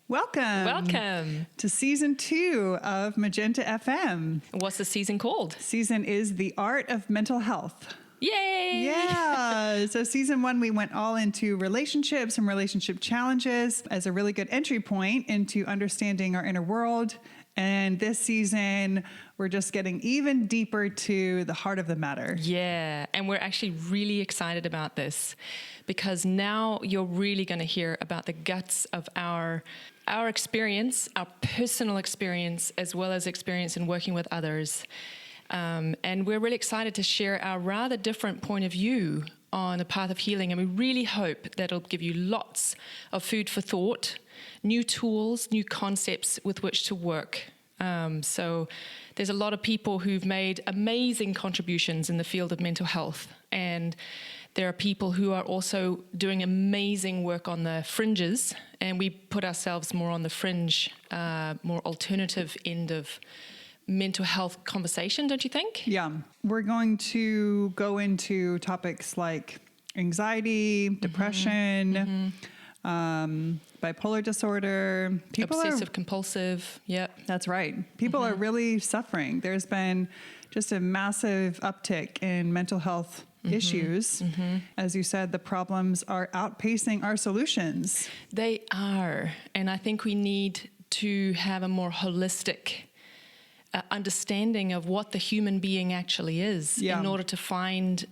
Welcome to season 2 of Magenta FM. What's the season called? Season is The Art of Mental Health. Yay! Yeah. So season 1, we went all into relationships and relationship challenges as a really good entry point into understanding our inner world. And this season, we're just getting even deeper to the heart of the matter. Yeah, and we're actually really excited about this because now you're really going to hear about the guts of our experience, our personal experience, as well as experience in working with others. And we're really excited to share our rather different point of view on the path of healing. And we really hope that it'll give you lots of food for thought, new tools, new concepts with which to work. So there's a lot of people who've made amazing contributions in the field of mental health. And there are people who are also doing amazing work on the fringes. And we put ourselves more on the fringe, more alternative end of mental health conversation, don't you think? Yeah. We're going to go into topics like anxiety, depression, bipolar disorder. Obsessive compulsive. Yep. That's right. People are really suffering. There's been just a massive uptick in mental health issues. As you said, the problems are outpacing our solutions. They are. And I think we need to have a more holistic understanding of what the human being actually is in order to find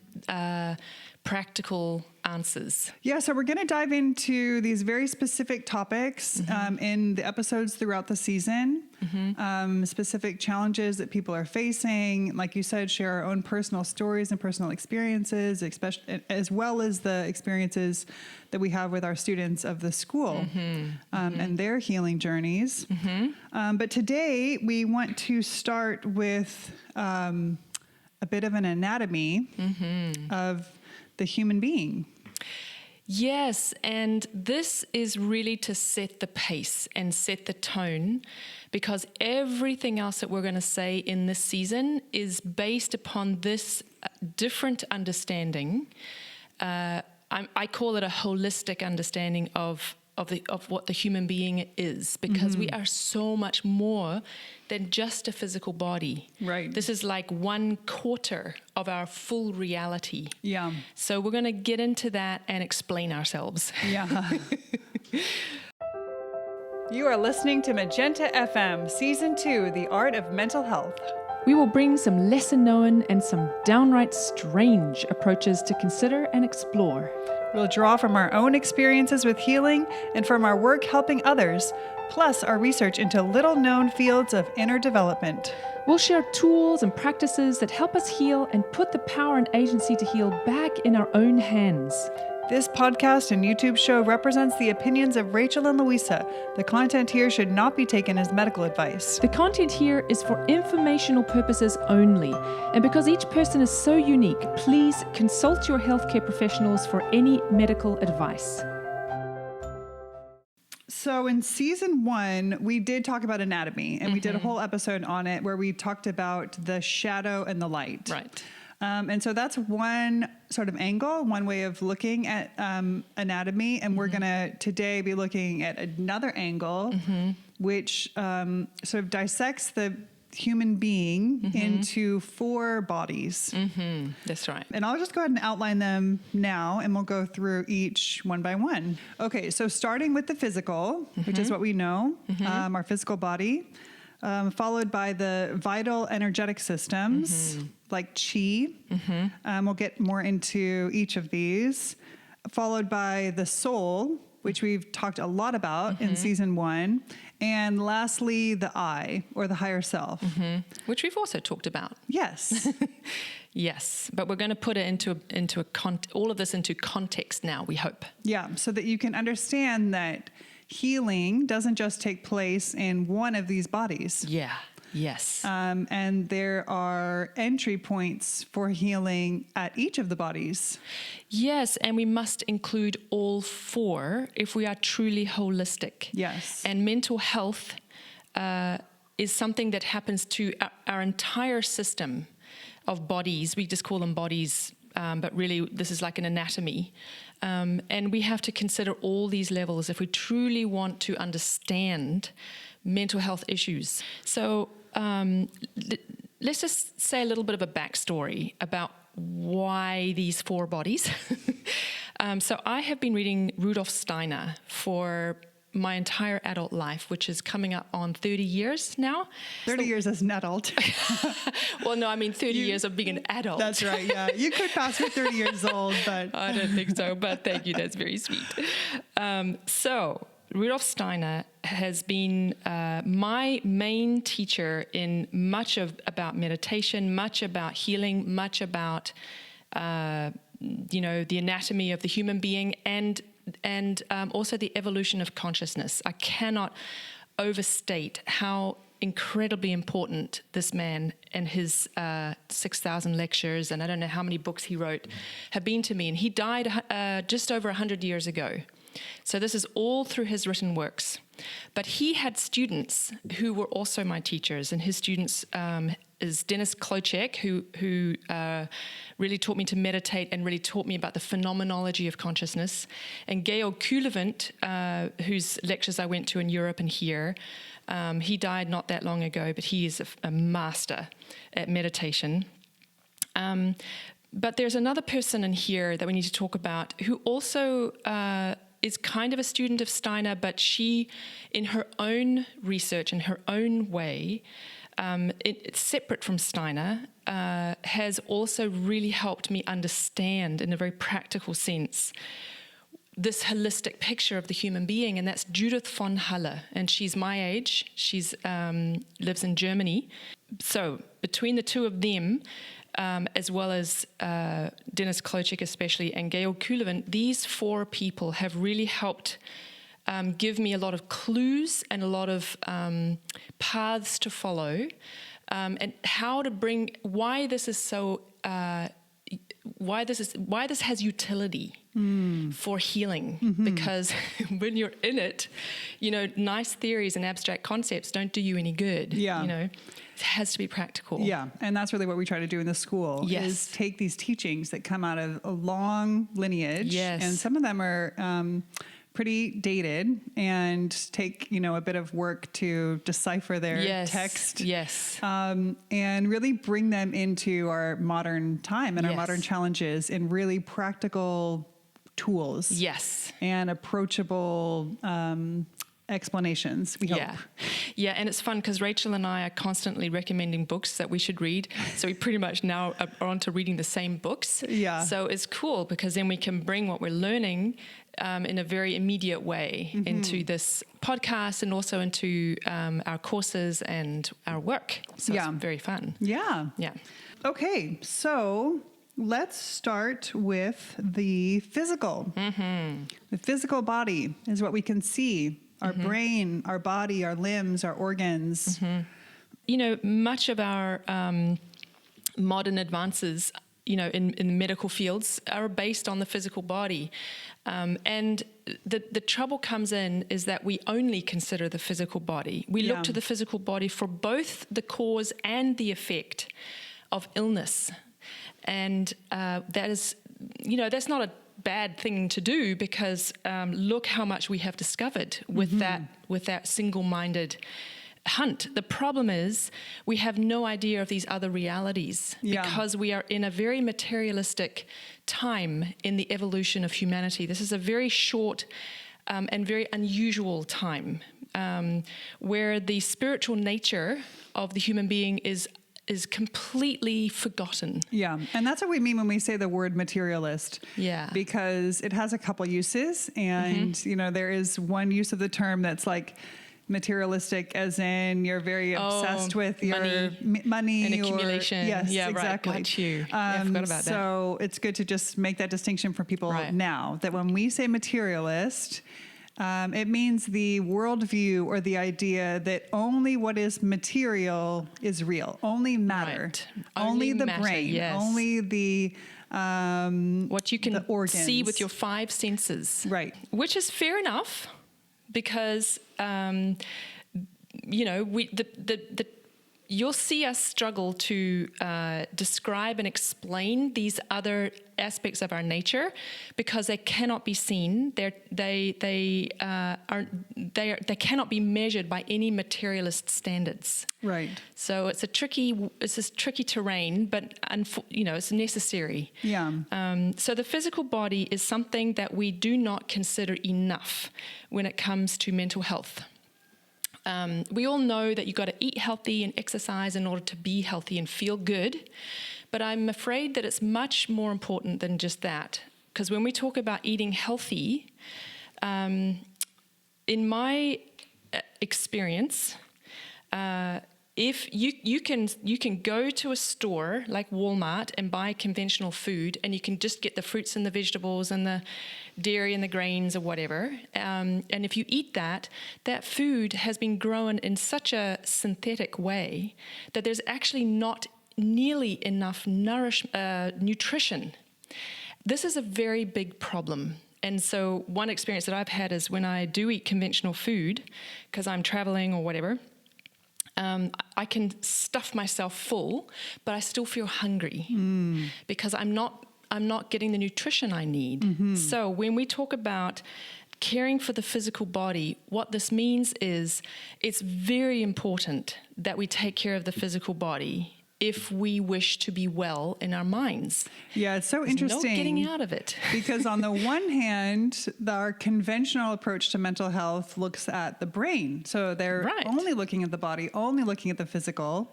practical answers. Yeah, so we're going to dive into these very specific topics in the episodes throughout the season, specific challenges that people are facing. Like you said, share our own personal stories and personal experiences, especially, as well as the experiences that we have with our students of the school and their healing journeys. But today we want to start with a bit of an anatomy of the human being. Yes, and this is really to set the pace and set the tone, because everything else that we're going to say in this season is based upon this different understanding. I call it a holistic understanding of what the human being is, because we are so much more than just a physical body. Right. This is like 1/4 of our full reality. Yeah. So we're going to get into that and explain ourselves. Yeah. You are listening to Magenta FM, Season 2, The Art of Mental Health. We will bring some lesser known and some downright strange approaches to consider and explore. We'll draw from our own experiences with healing and from our work helping others, plus our research into little-known fields of inner development. We'll share tools and practices that help us heal and put the power and agency to heal back in our own hands. This podcast and YouTube show represents the opinions of Rachel and Louisa. The content here should not be taken as medical advice. The content here is for informational purposes only. And because each person is so unique, please consult your healthcare professionals for any medical advice. So in season 1, we did talk about anatomy, and we did a whole episode on it where we talked about the shadow and the light. Right. And so that's one sort of angle, one way of looking at anatomy. And we're going to today be looking at another angle, which sort of dissects the human being into 4 bodies. That's right. And I'll just go ahead and outline them now, and we'll go through each one by one. Okay, so starting with the physical, which is what we know, our physical body. Followed by the vital energetic systems like chi. We'll get more into each of these. Followed by the soul, which we've talked a lot about in season 1. And lastly, the I, or the higher self. Which we've also talked about. Yes. Yes, but we're going to put it into all of this into context now, we hope. Yeah, so that you can understand that healing doesn't just take place in one of these bodies. Yeah. Yes. And there are entry points for healing at each of the bodies. Yes, and we must include all 4 if we are truly holistic. Yes. And mental health is something that happens to our entire system of bodies. We just call them bodies but really this is like an anatomy. And we have to consider all these levels if we truly want to understand mental health issues. So let's just say a little bit of a backstory about why these four bodies. So I have been reading Rudolf Steiner for my entire adult life, which is coming up on 30 years now. 30 years as an adult. Well, no, I mean 30 years of being an adult. That's right, yeah. You could pass for 30 years old, but... I don't think so, but thank you. That's very sweet. So Rudolf Steiner has been my main teacher in much about meditation, much about healing, much about, the anatomy of the human being, and also the evolution of consciousness. I cannot overstate how incredibly important this man and his 6,000 lectures, and I don't know how many books he wrote, have been to me. And he died just over 100 years ago. So this is all through his written works. But he had students who were also my teachers, and his students is Dennis Klocek, who really taught me to meditate and really taught me about the phenomenology of consciousness, and Georg Kuhlewint, whose lectures I went to in Europe and here. He died not that long ago, but he is a master at meditation. But there's another person in here that we need to talk about who also is kind of a student of Steiner, but she, in her own research, in her own way, it's separate from Steiner, has also really helped me understand in a very practical sense this holistic picture of the human being, and that's Judith von Halle, and she's my age. She's lives in Germany. So between the two of them, as well as Dennis Klocek especially, and Georg Kuhlewint, these four people have really helped give me a lot of clues and a lot of paths to follow, and how to bring why this is so why this has utility for healing. Mm-hmm. Because when you're in it, nice theories and abstract concepts don't do you any good. Yeah. It has to be practical. Yeah, and that's really what we try to do in the school. Yes. Is take these teachings that come out of a long lineage. Yes. And some of them are pretty dated and take, a bit of work to decipher their text. Yes. And really bring them into our modern time and our modern challenges in really practical tools. Yes. And approachable explanations, we hope. Yeah, and it's fun because Rachel and I are constantly recommending books that we should read. So we pretty much now are on to reading the same books. Yeah. So it's cool because then we can bring what we're learning in a very immediate way into this podcast and also into our courses and our work. So it's very fun. Yeah. Yeah. Okay, so let's start with the physical. Mm-hmm. The physical body is what we can see. Our brain, our body, our limbs, our organs. Mm-hmm. Much of our modern advances, in medical fields are based on the physical body. And the trouble comes in is that we only consider the physical body. We look to the physical body for both the cause and the effect of illness. And that is, that's not a bad thing to do because look how much we have discovered with that single-minded hunt. The problem is we have no idea of these other realities because we are in a very materialistic time in the evolution of humanity. This is a very short and very unusual time where the spiritual nature of the human being is completely forgotten. Yeah, and that's what we mean when we say the word materialist. Yeah. Because it has a couple uses, and there is one use of the term that's like materialistic, as in you're very obsessed with your money and accumulation. Yes, yeah, exactly. Right. Got you. I forgot about that. So it's good to just make that distinction for people now, that when we say materialist, it means the worldview or the idea that only what is material is real, only matter, only the matter, brain, only the what you can see with your five senses, right? Which is fair enough, because the you'll see us struggle to describe and explain these other aspects of our nature because they cannot be seen. They cannot be measured by any materialist standards. Right. So it's this tricky terrain, but it's necessary. Yeah. So the physical body is something that we do not consider enough when it comes to mental health. We all know that you've got to eat healthy and exercise in order to be healthy and feel good, but I'm afraid that it's much more important than just that. Because when we talk about eating healthy, in my experience, if you can go to a store like Walmart and buy conventional food, and you can just get the fruits and the vegetables and the dairy and the grains or whatever, and if you eat that food has been grown in such a synthetic way that there's actually not nearly enough nutrition. This is a very big problem. And so one experience that I've had is when I do eat conventional food, because I'm traveling or whatever, I can stuff myself full, but I still feel hungry because I'm not getting the nutrition I need. Mm-hmm. So when we talk about caring for the physical body, what this means is it's very important that we take care of the physical body if we wish to be well in our minds. Yeah, it's so There's interesting. no getting out of it. Because on the one hand, our conventional approach to mental health looks at the brain. So they're only looking at the body, only looking at the physical.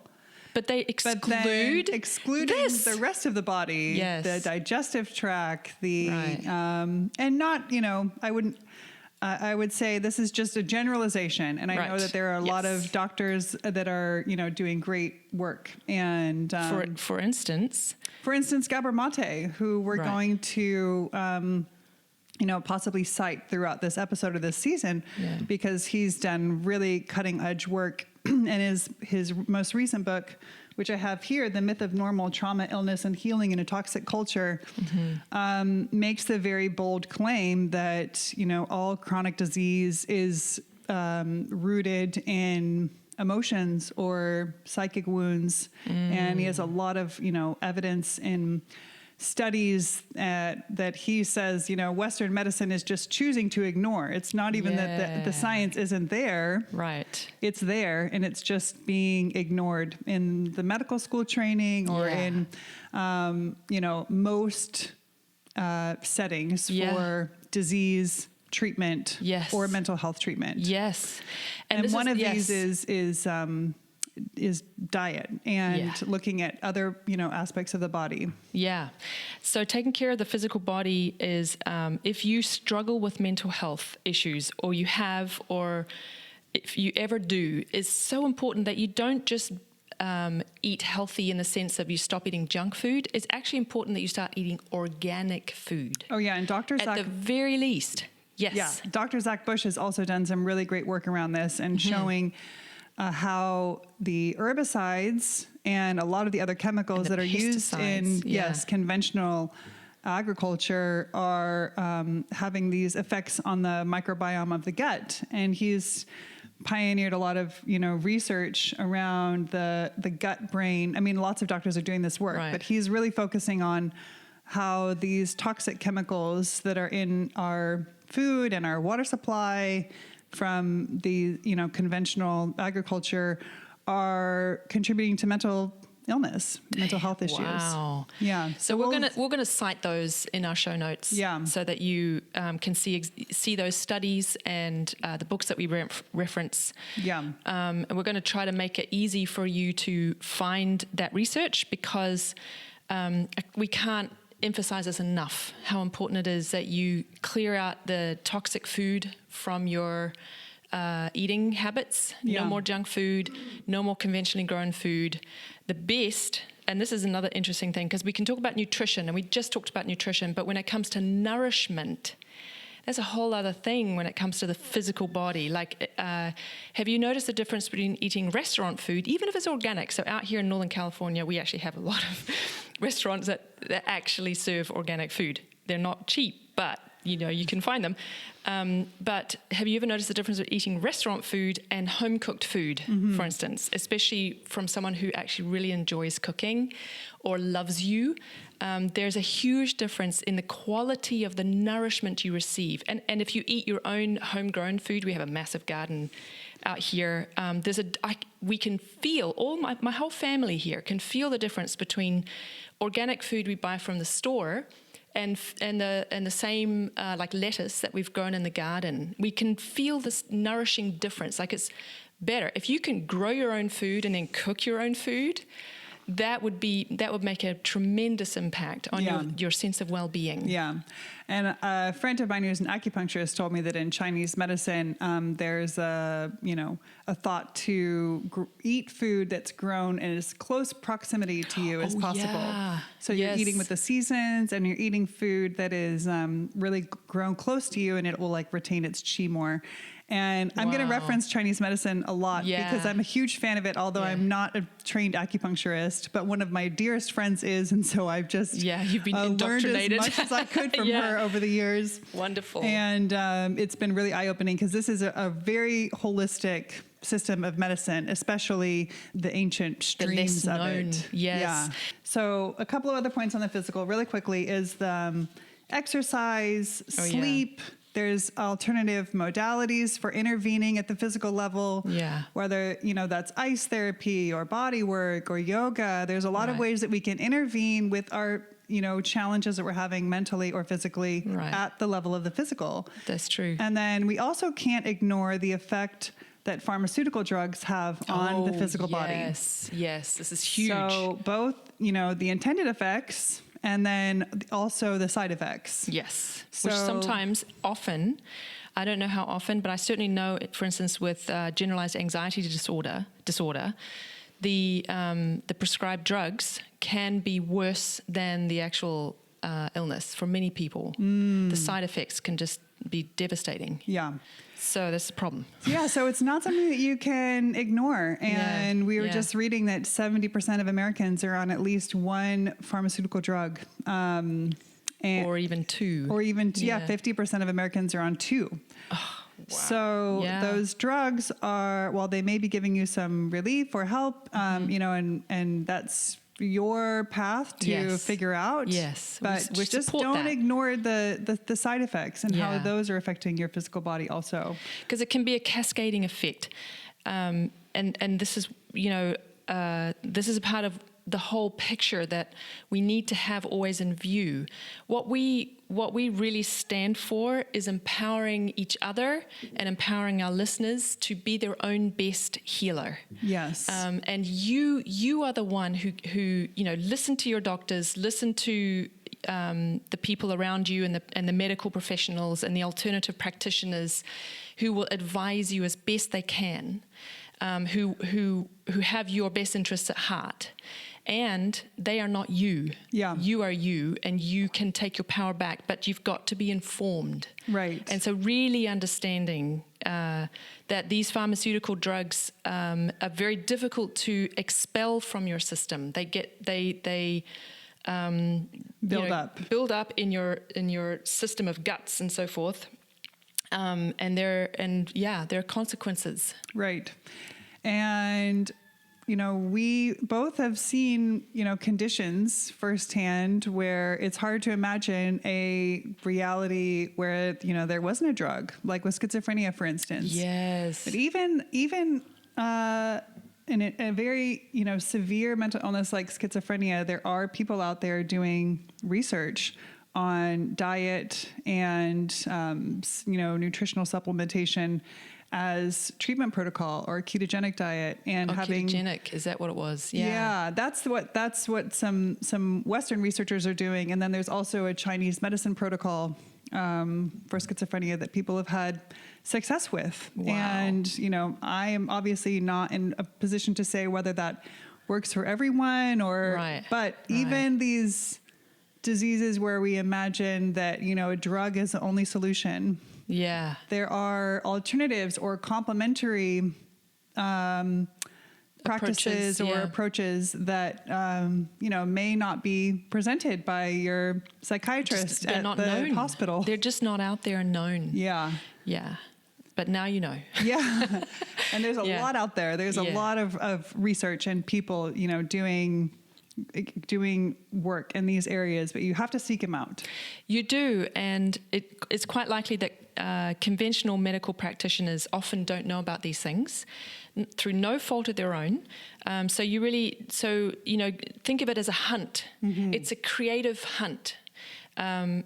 But they excluding the rest of the body, the digestive tract, and not, I would say this is just a generalization, and I know that there are a lot of doctors that are, doing great work. And for instance, Gabor Mate, who we're going to, possibly cite throughout this episode of this season, because he's done really cutting edge work, and his most recent book, which I have here, The Myth of Normal Trauma, Illness, and Healing in a Toxic Culture, makes the very bold claim that, all chronic disease is rooted in emotions or psychic wounds. And he has a lot of, evidence in studies that he says, Western medicine is just choosing to ignore. It's not even that the science isn't there. Right. It's there, and it's just being ignored in the medical school training or in, most settings for disease treatment or mental health treatment. Yes. And one of these is diet and looking at other, aspects of the body. Yeah. So taking care of the physical body is, if you struggle with mental health issues, or you have, or if you ever do, is so important that you don't just eat healthy in the sense of you stop eating junk food. It's actually important that you start eating organic food. Oh yeah, and at the very least. Yes. Yeah. Dr. Zach Bush has also done some really great work around this and showing how the herbicides and a lot of the other chemicals that are used in conventional agriculture are having these effects on the microbiome of the gut. And he's pioneered a lot of research around the gut brain. I mean, lots of doctors are doing this work, but he's really focusing on how these toxic chemicals that are in our food and our water supply from the conventional agriculture are contributing to mental illness, mental health issues. Wow. Yeah. So we're gonna cite those in our show notes. Yeah. So that you can see those studies and the books that we reference. Yeah. And we're going to try to make it easy for you to find that research, because we can't emphasize this enough, how important it is that you clear out the toxic food from your eating habits. No more junk food, no more conventionally grown food. The best, and this is another interesting thing, because we can talk about nutrition, and we just talked about nutrition, but when it comes to nourishment, that's a whole other thing when it comes to the physical body. Like, have you noticed the difference between eating restaurant food, even if it's organic? So out here in Northern California, we actually have a lot of restaurants that actually serve organic food. They're not cheap, but you can find them. But have you ever noticed the difference between eating restaurant food and home cooked food, for instance, especially from someone who actually really enjoys cooking or loves you? There's a huge difference in the quality of the nourishment you receive. And if you eat your own homegrown food, we have a massive garden out here. We can feel, my whole family here can feel the difference between organic food we buy from the store and the same like lettuce that we've grown in the garden. We can feel this nourishing difference. Like, it's better if you can grow your own food and then cook your own food. That would make a tremendous impact on your sense of well-being. Yeah. And a friend of mine who's an acupuncturist told me that in Chinese medicine, there's a thought to eat food that's grown in as close proximity to you as possible. Yeah. So you're eating with the seasons, and you're eating food that is really grown close to you, and it will like retain its qi more. And I'm going to reference Chinese medicine a lot because I'm a huge fan of it, although I'm not a trained acupuncturist, but one of my dearest friends is. And so I've just you've been learned indoctrinated as much as I could from her over the years. Wonderful. And it's been really eye-opening because this is a very holistic system of medicine, especially the ancient streams of it. Yes. Yeah. So a couple of other points on the physical really quickly is the exercise, sleep. There's alternative modalities for intervening at the physical level, whether, that's ice therapy or body work or yoga. There's a lot of ways that we can intervene with our, challenges that we're having mentally or physically at the level of the physical. That's true. And then we also can't ignore the effect that pharmaceutical drugs have on the physical body. Yes, this is huge. So both, the intended effects and then also the side effects. Yes, which often, I don't know how often, but I certainly know, for instance, with generalized anxiety disorder, the prescribed drugs can be worse than the actual illness for many people. The side effects can just be devastating. Yeah. So that's the problem. Yeah, so it's not something that you can ignore. And we were just reading that 70% of Americans are on at least one pharmaceutical drug. Or even two. 50% of Americans are on two. Oh, wow. So those drugs are, while they may be giving you some relief or help, and that's your path to figure out. Yes. But we just don't ignore the side effects and how those are affecting your physical body also. Because it can be a cascading effect. And this is, this is a part of the whole picture that we need to have always in view. What we really stand for is empowering each other and empowering our listeners to be their own best healer. Yes. And you are the one who listen to your doctors, listen to the people around you and the medical professionals and the alternative practitioners who will advise you as best they can, who have your best interests at heart. And they are not you. Yeah. You are you, and you can take your power back, but you've got to be informed. Right. And so really understanding that these pharmaceutical drugs are very difficult to expel from your system. They build up in your system of guts and so forth. And there are consequences. Right. And we both have seen, conditions firsthand where it's hard to imagine a reality where, there wasn't a drug, like with schizophrenia, for instance. Yes. But even in a very, severe mental illness like schizophrenia, there are people out there doing research on diet and, nutritional supplementation as treatment protocol or a ketogenic diet, and ketogenic, is that what it was? Yeah, that's what some Western researchers are doing. And then there's also a Chinese medicine protocol for schizophrenia that people have had success with. Wow. And I am obviously not in a position to say whether that works for everyone but even these diseases where we imagine that a drug is the only solution. Yeah. There are alternatives or complementary practices or approaches that may not be presented by your psychiatrist at the hospital. They're just not out there and known. Yeah. But now you know. Yeah. And there's a lot out there. There's a lot of research and people, doing work in these areas, but you have to seek them out. You do. And it's quite likely that conventional medical practitioners often don't know about these things through no fault of their own. So think of it as a hunt. Mm-hmm. It's a creative hunt.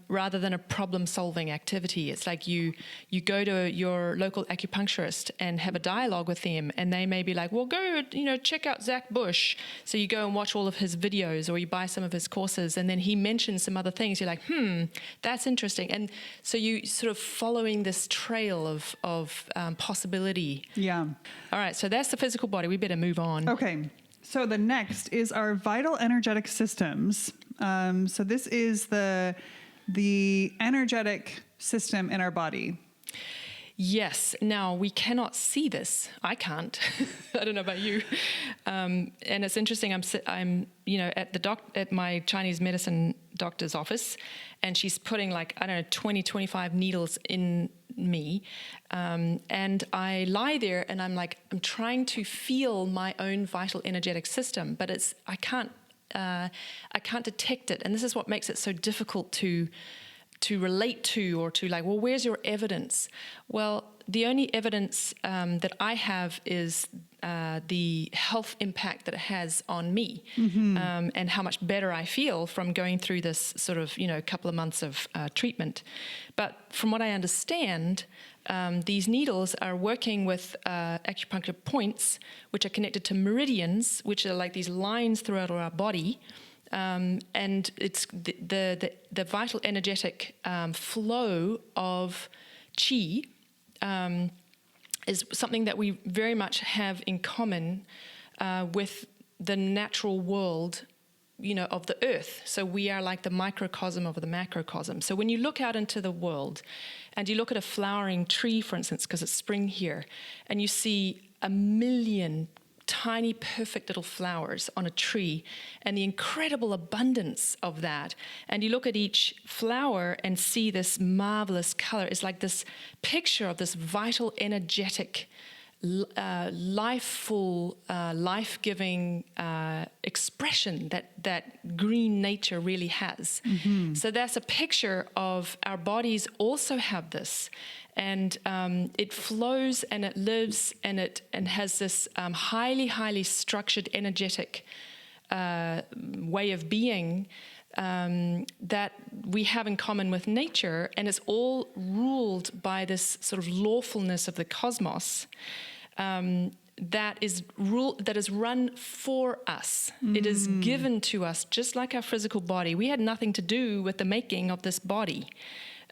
Rather than a problem-solving activity. It's like you go to your local acupuncturist and have a dialogue with them, and they may be like, well, go, check out Zach Bush. So you go and watch all of his videos, or you buy some of his courses, and then he mentions some other things. You're like, that's interesting. And so you sort of following this trail of possibility. Yeah. All right, so that's the physical body. We better move on. Okay. So the next is our vital energetic systems. So this is the energetic system in our body. Yes. Now, we cannot see this. I can't. I don't know about you. And it's interesting. I'm at my Chinese medicine doctor's office, and she's putting 20, 25 needles in me. And I lie there, and I'm trying to feel my own vital energetic system, but I can't detect it. And this is what makes it so difficult to relate to, or to where's your evidence? Well, the only evidence that I have is the health impact that it has on me, and how much better I feel from going through this sort of, couple of months of treatment. But from what I understand, these needles are working with acupuncture points, which are connected to meridians, which are like these lines throughout our body. And it's the vital energetic flow of qi is something that we very much have in common with the natural world, of the earth. So we are like the microcosm of the macrocosm. So when you look out into the world and you look at a flowering tree, for instance, because it's spring here, and you see 1 million tiny, perfect little flowers on a tree, and the incredible abundance of that. And you look at each flower and see this marvelous color. It's like this picture of this vital, energetic, lifeful, life-giving expression that green nature really has. Mm-hmm. So that's a picture of our bodies also have this. And it flows and it lives and has this highly, highly structured, energetic way of being that we have in common with nature, and it's all ruled by this sort of lawfulness of the cosmos that is run for us. It is given to us, just like our physical body. We had nothing to do with the making of this body.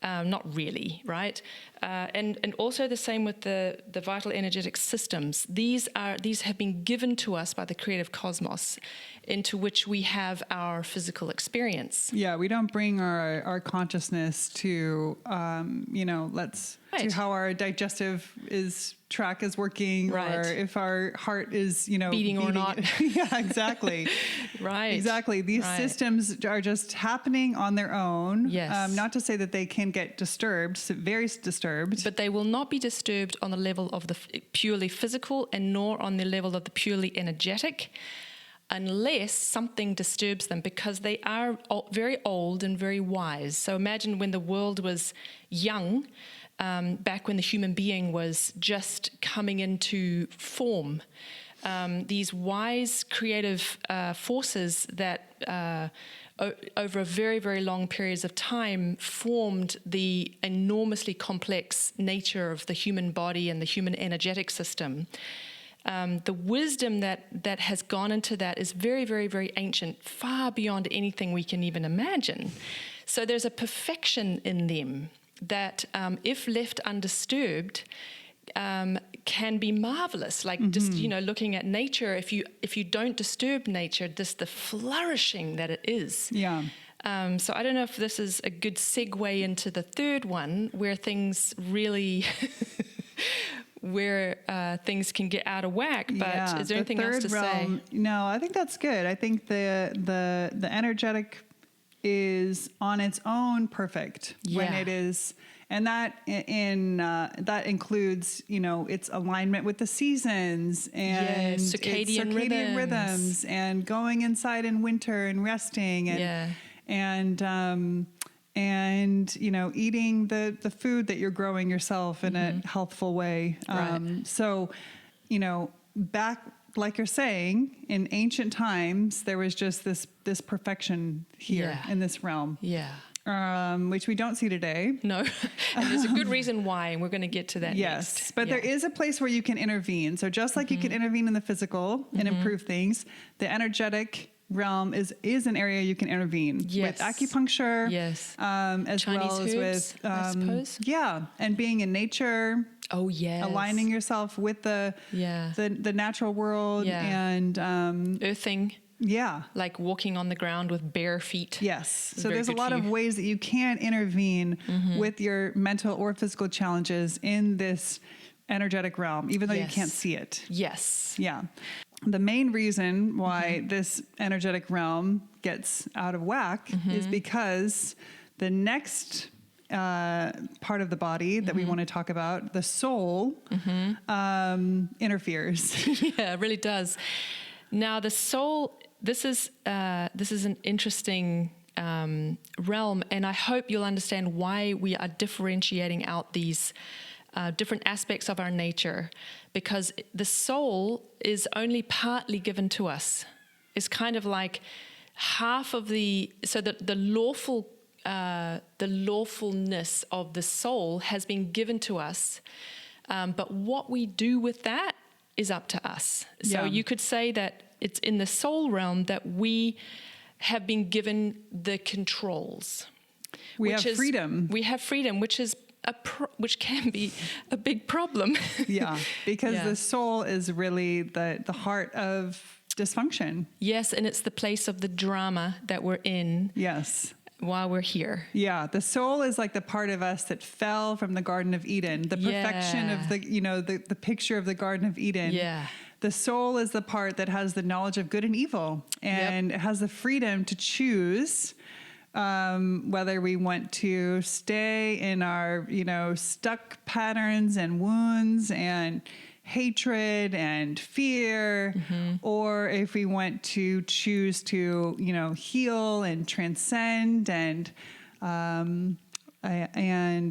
Not really, right? And also the same with the vital energetic systems. These have been given to us by the creative cosmos, into which we have our physical experience. Yeah, we don't bring our consciousness to, to how our digestive tract is working, right, or if our heart is, beating or not. Yeah, exactly. Right. Exactly. These systems are just happening on their own. Yes. Not to say that they can get disturbed, very disturbed. But they will not be disturbed on the level of the purely physical, and nor on the level of the purely energetic, unless something disturbs them, because they are very old and very wise. So imagine when the world was young, back when the human being was just coming into form. These wise, creative forces that over a very, very long periods of time formed the enormously complex nature of the human body and the human energetic system. The wisdom that has gone into that is very, very, very ancient, far beyond anything we can even imagine. So there's a perfection in them that, if left undisturbed, can be marvelous. Like just looking at nature, if you don't disturb nature, just the flourishing that it is. Yeah. So I don't know if this is a good segue into the third one, where things really where things can get out of whack. But is there anything else to say? No, I think that's good. I think the energetic is on its own perfect when it is. And that that includes, its alignment with the seasons and circadian rhythms and going inside in winter and resting and eating the food that you're growing yourself in a healthful way. So, back, like you're saying, in ancient times, there was just this perfection here in this realm. Yeah. Which we don't see today. No. And there's a good reason why, and we're going to get to that next. But there is a place where you can intervene. So just like you can intervene in the physical and improve things, the energetic realm is an area you can intervene with acupuncture. Yes. As Chinese well as herbs, with I suppose. Yeah, and being in nature. Oh yes. Aligning yourself with the natural world and earthing. Yeah. Like walking on the ground with bare feet. Yes. So there's a lot of ways that you can intervene with your mental or physical challenges in this energetic realm, even though you can't see it. Yes. Yeah. The main reason why this energetic realm gets out of whack is because the next part of the body that we want to talk about, the soul, interferes. Yeah, it really does. Now, the soul, this is an interesting realm, and I hope you'll understand why we are differentiating out these different aspects of our nature, because the soul is only partly given to us. It's kind of like half of the lawfulness of the soul has been given to us, but what we do with that is up to us. So you could say that it's in the soul realm that we have been given the controls. We have freedom, which can be a big problem. Yeah, because the soul is really the heart of dysfunction. Yes, and it's the place of the drama that we're in. Yes. While we're here. Yeah, the soul is like the part of us that fell from the Garden of Eden, the perfection of the picture of the Garden of Eden. Yeah. The soul is the part that has the knowledge of good and evil and it has the freedom to choose whether we want to stay in our, stuck patterns and wounds and hatred and fear, or if we want to choose to, heal and transcend and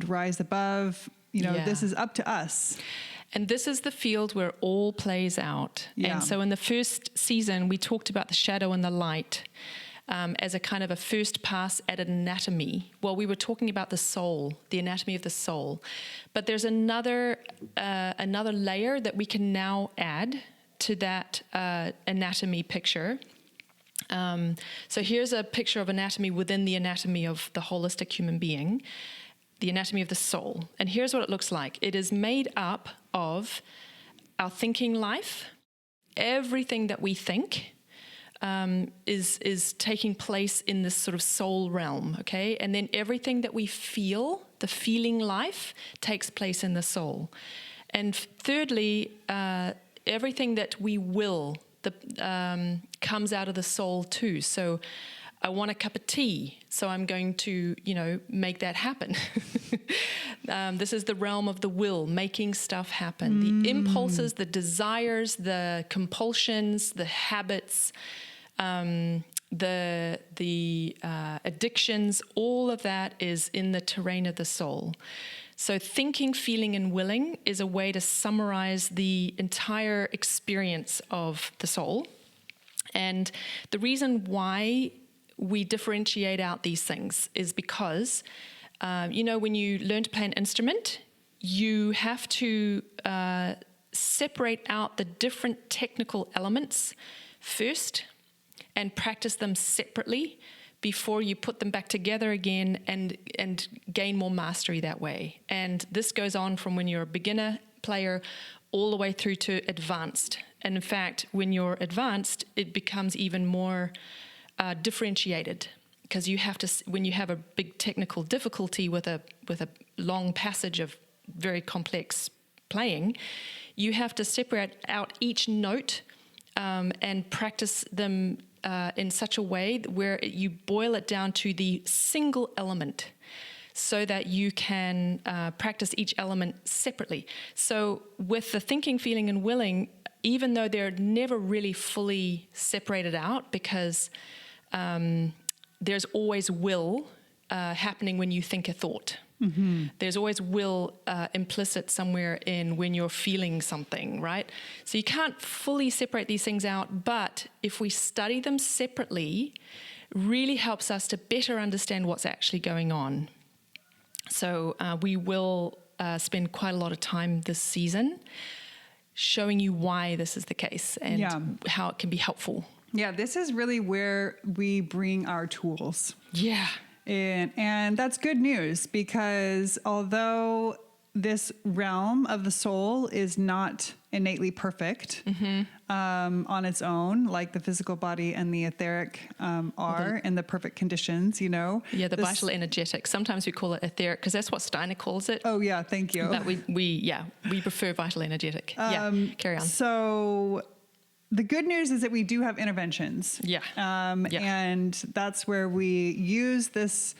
rise above, this is up to us. And this is the field where all plays out. Yeah. And so in the first season, we talked about the shadow and the light as a kind of a first pass at anatomy. Well, we were talking about the soul, the anatomy of the soul. But there's another layer that we can now add to that anatomy picture. So here's a picture of anatomy within the anatomy of the holistic human being, the anatomy of the soul. And here's what it looks like. It is made up of our thinking life. Everything that we think is taking place in this sort of soul realm, okay? And then everything that we feel, the feeling life, takes place in the soul. And thirdly, everything that we will comes out of the soul too. So I want a cup of tea, so I'm going to, make that happen. This is the realm of the will, making stuff happen. The impulses, the desires, the compulsions, the habits, the addictions, all of that is in the terrain of the soul. So thinking, feeling, and willing is a way to summarize the entire experience of the soul. And the reason why we differentiate out these things is because, when you learn to play an instrument, you have to separate out the different technical elements first and practice them separately before you put them back together again and gain more mastery that way. And this goes on from when you're a beginner player all the way through to advanced. And in fact, when you're advanced, it becomes even more differentiated, because you have to, when you have a big technical difficulty with a long passage of very complex playing, you have to separate out each note and practice them in such a way where you boil it down to the single element, so that you can practice each element separately. So with the thinking, feeling, and willing, even though they're never really fully separated out, because there's always will happening when you think a thought. Mm-hmm. There's always will implicit somewhere in when you're feeling something, right? So you can't fully separate these things out, but if we study them separately, really helps us to better understand what's actually going on. So we will spend quite a lot of time this season showing you why this is the case and how it can be helpful. Yeah, this is really where we bring our tools. Yeah. And that's good news, because although this realm of the soul is not innately perfect on its own, like the physical body and the etheric are in the perfect conditions, you know. Yeah, the vital energetic. Sometimes we call it etheric because that's what Steiner calls it. Oh yeah, thank you. But we prefer vital energetic. Carry on. So the good news is that we do have interventions. And that's where we use this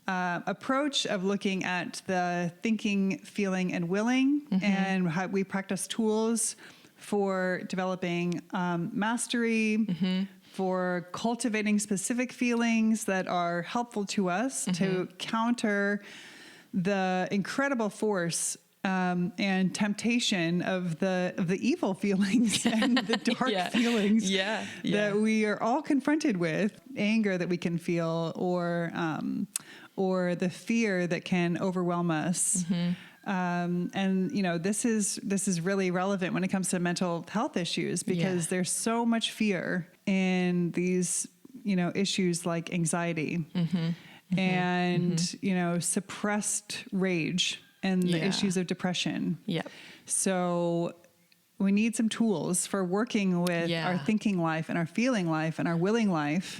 approach of looking at the thinking, feeling, and willing, and how we practice tools for developing mastery, for cultivating specific feelings that are helpful to us to counter the incredible force and temptation of the evil feelings and the dark feelings that we are all confronted with, anger that we can feel, or the fear that can overwhelm us. And you know, this is really relevant when it comes to mental health issues, because there's so much fear in these, you know, issues like anxiety and you know, suppressed rage and the issues of depression. So we need some tools for working with our thinking life and our feeling life and our willing life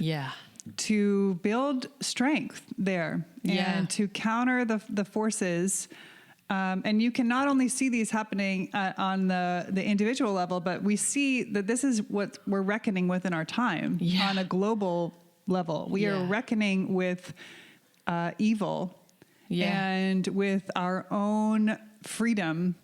to build strength there and to counter the forces. And you can not only see these happening on the individual level, but we see that this is what we're reckoning with in our time on a global level. We are reckoning with evil and with our own freedom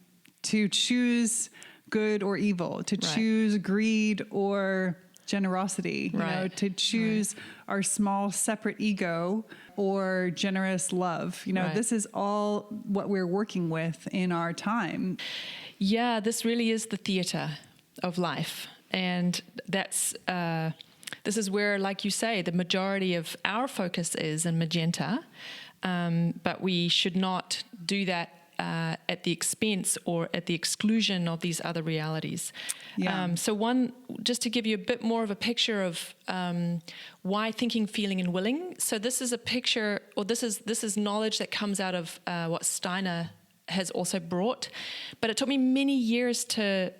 to choose good or evil, to choose greed or generosity, you know, to choose our small separate ego or generous love. You know, this is all what we're working with in our time. Yeah, this really is the theater of life. And that's, this is where, like you say, the majority of our focus is in magenta. But we should not do that at the expense or at the exclusion of these other realities. So just to give you a bit more of a picture of why thinking, feeling, and willing. So this is a picture, or this is knowledge that comes out of what Steiner has also brought. But it took me many years to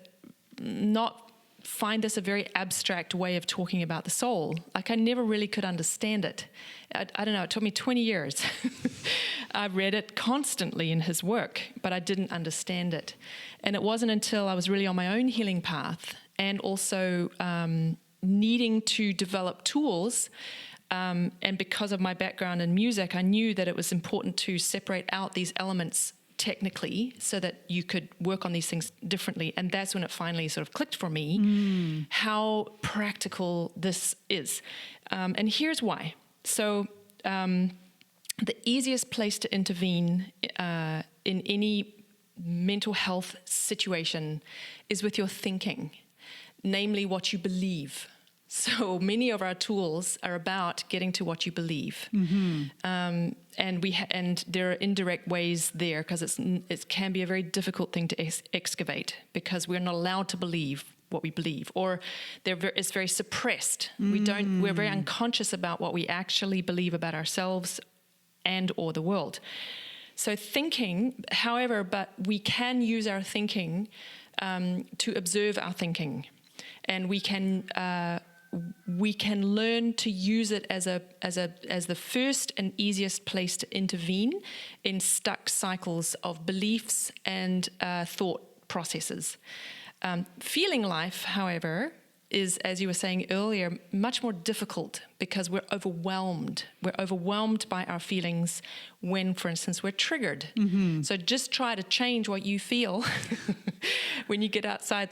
not find this a very abstract way of talking about the soul. Like, I never really could understand it. I don't know, it took me 20 years. I read it constantly in his work, but I didn't understand it. And it wasn't until I was really on my own healing path and also needing to develop tools, and because of my background in music, I knew that it was important to separate out these elements technically so that you could work on these things differently. And that's when it finally sort of clicked for me how practical this is. And here's why. So the easiest place to intervene in any mental health situation is with your thinking, namely what you believe. So many of our tools are about getting to what you believe, and there are indirect ways there, because it can be a very difficult thing to excavate, because we're not allowed to believe what we believe, or it's very suppressed. We're very unconscious about what we actually believe about ourselves and or the world. So thinking, however, but we can use our thinking to observe our thinking, and we can we can learn to use it as the first and easiest place to intervene in stuck cycles of beliefs and thought processes. Feeling life, however, is, as you were saying earlier, much more difficult because we're overwhelmed. We're overwhelmed by our feelings when, for instance, we're triggered. Mm-hmm. So just try to change what you feel when you get outside,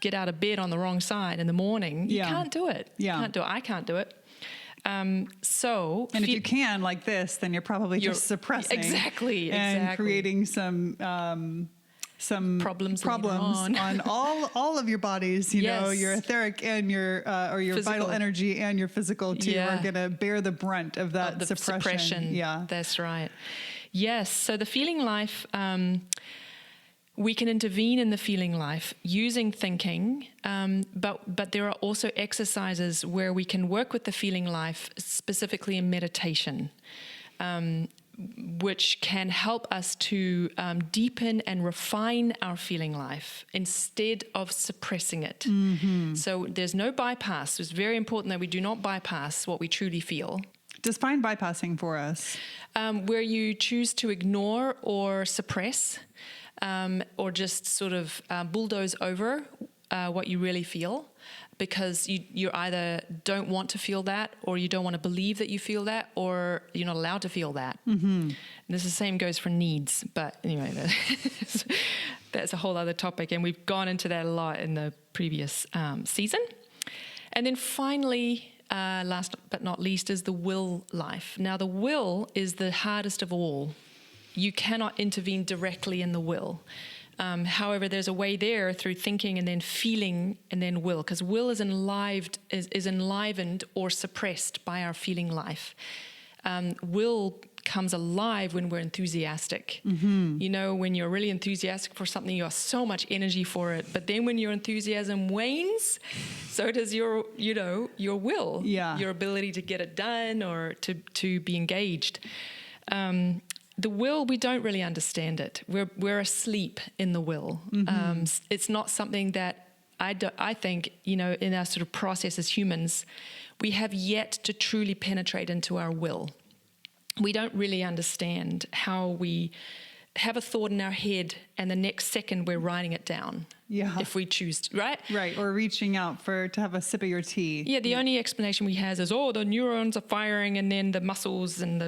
get out of bed on the wrong side in the morning. You can't do it. Yeah. You can't do it. I can't do it. And if you can like this, then you're probably just suppressing. Exactly. And creating some problems on all of your bodies, you know, your etheric and your vital energy and your physical too are going to bear the brunt of that suppression. Yeah, that's right. Yes. So the feeling life, we can intervene in the feeling life using thinking, but there are also exercises where we can work with the feeling life, specifically in meditation. Which can help us to deepen and refine our feeling life instead of suppressing it. Mm-hmm. So there's no bypass. It's very important that we do not bypass what we truly feel. Define bypassing for us. Where you choose to ignore or suppress or just sort of bulldoze over what you really feel. Because you either don't want to feel that, or you don't want to believe that you feel that, or you're not allowed to feel that. Mm-hmm. And this the same goes for needs. But anyway, that's a whole other topic, and we've gone into that a lot in the previous season. And then finally, last but not least, is the will life. Now, the will is the hardest of all. You cannot intervene directly in the will. However, there's a way there through thinking and then feeling and then will, because will is enlivened or suppressed by our feeling life. Will comes alive when we're enthusiastic. Mm-hmm. You know, when you're really enthusiastic for something, you have so much energy for it. But then when your enthusiasm wanes, so does your will, your ability to get it done or to be engaged. The will, we don't really understand it. We're asleep in the will. Mm-hmm. It's not something that I think, in our sort of process as humans, we have yet to truly penetrate into our will. We don't really understand how we have a thought in our head and the next second we're writing it down. Yeah. If we choose to, right? Right. Or reaching out to have a sip of your tea. Yeah. The only explanation we have is, the neurons are firing and then the muscles and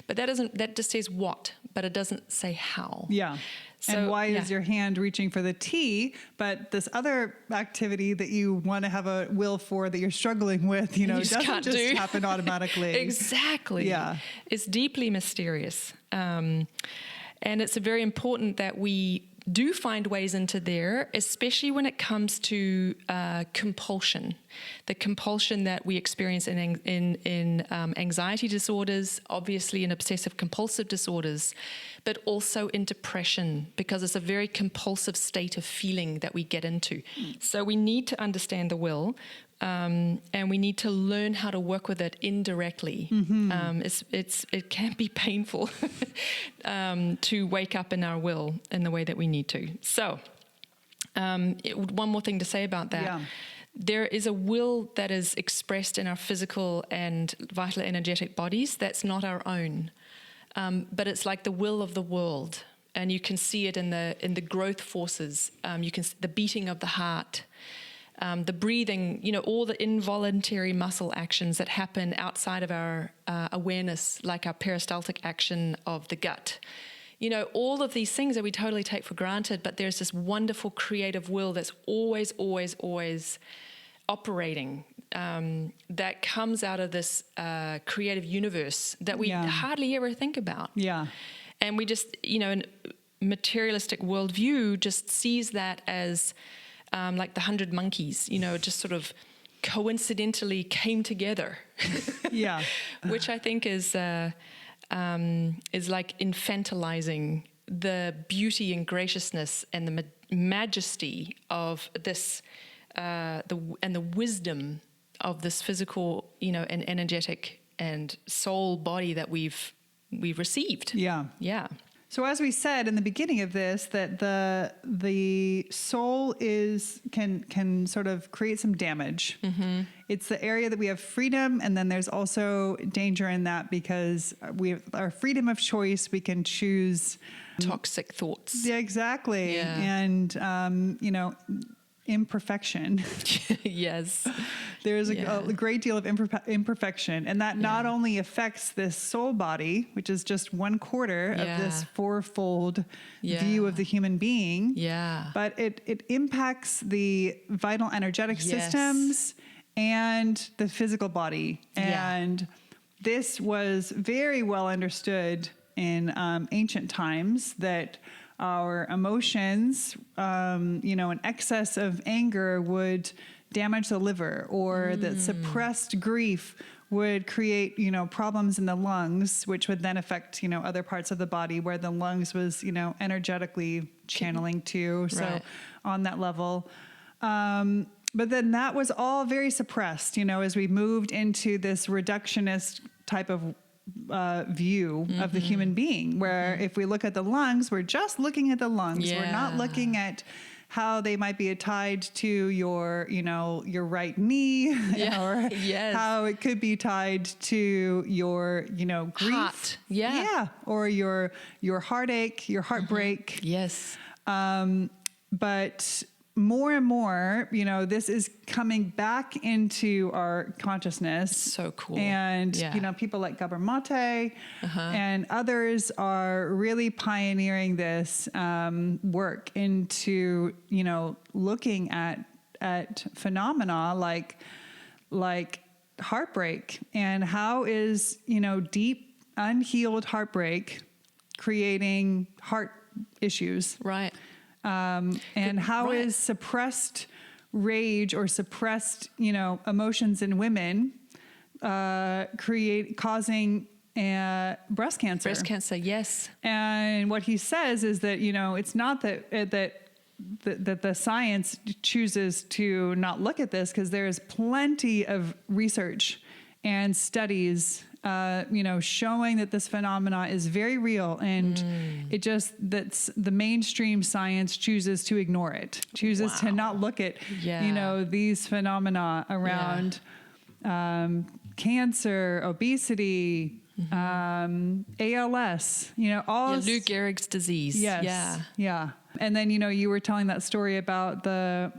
but that just says what, but it doesn't say how. Yeah. So, and why is your hand reaching for the tea, but this other activity that you want to have a will for that you're struggling with, doesn't just happen automatically. Exactly. Yeah. It's deeply mysterious. And it's very important that we do find ways into there, especially when it comes to compulsion. The compulsion that we experience in anxiety disorders, obviously in obsessive compulsive disorders, but also in depression, because it's a very compulsive state of feeling that we get into. So we need to understand the will. And we need to learn how to work with it indirectly. Mm-hmm. It can be painful to wake up in our will in the way that we need to. So, one more thing to say about that. Yeah. There is a will that is expressed in our physical and vital energetic bodies that's not our own, but it's like the will of the world, and you can see it in the growth forces. You can see the beating of the heart. The breathing, all the involuntary muscle actions that happen outside of our awareness, like our peristaltic action of the gut. All of these things that we totally take for granted, but there's this wonderful creative will that's always, always, always operating, that comes out of this creative universe that we hardly ever think about. Yeah. And we just, a materialistic worldview just sees that as like the 100 monkeys, just sort of coincidentally came together. Yeah. Which I think is like infantilizing the beauty and graciousness and the majesty of this, the wisdom of this physical, and energetic and soul body that we've received. Yeah. Yeah. So as we said in the beginning of this, that the soul can sort of create some damage. It's the area that we have freedom, and then there's also danger in that because we have our freedom of choice. We can choose Toxic thoughts. Yeah, exactly. Yeah. And imperfection. Yes. There's Yeah. a great deal of imperfection, and that not only affects this soul body, which is just 1/4 of this fourfold view of the human being, but it impacts the vital energetic systems and the physical body. And this was very well understood in ancient times, that our emotions, an excess of anger would damage the liver, or that suppressed grief would create, problems in the lungs, which would then affect, other parts of the body where the lungs was, energetically channeling to. So on that level. But then that was all very suppressed, as we moved into this reductionist type of view of the human being, where if we look at the lungs, we're just looking at the lungs. We're not looking at how they might be tied to your right knee, or how it could be tied to your, grief. Heart. Or your heartache, your heartbreak. Yes. But more and more, this is coming back into our consciousness. So cool. And, people like Gabor Mate and others are really pioneering this work into, looking at phenomena like heartbreak, and how is, deep, unhealed heartbreak creating heart issues. Right. And how is suppressed rage or suppressed, emotions in women causing breast cancer? Breast cancer, yes. And what he says is that, it's not that the science chooses to not look at this, because there is plenty of research and studies showing that this phenomena is very real, and that's the mainstream science chooses to ignore it, chooses to not look at, these phenomena around cancer, obesity, ALS, all Lou Gehrig's disease. Yes. Yeah. And then, you were telling that story about the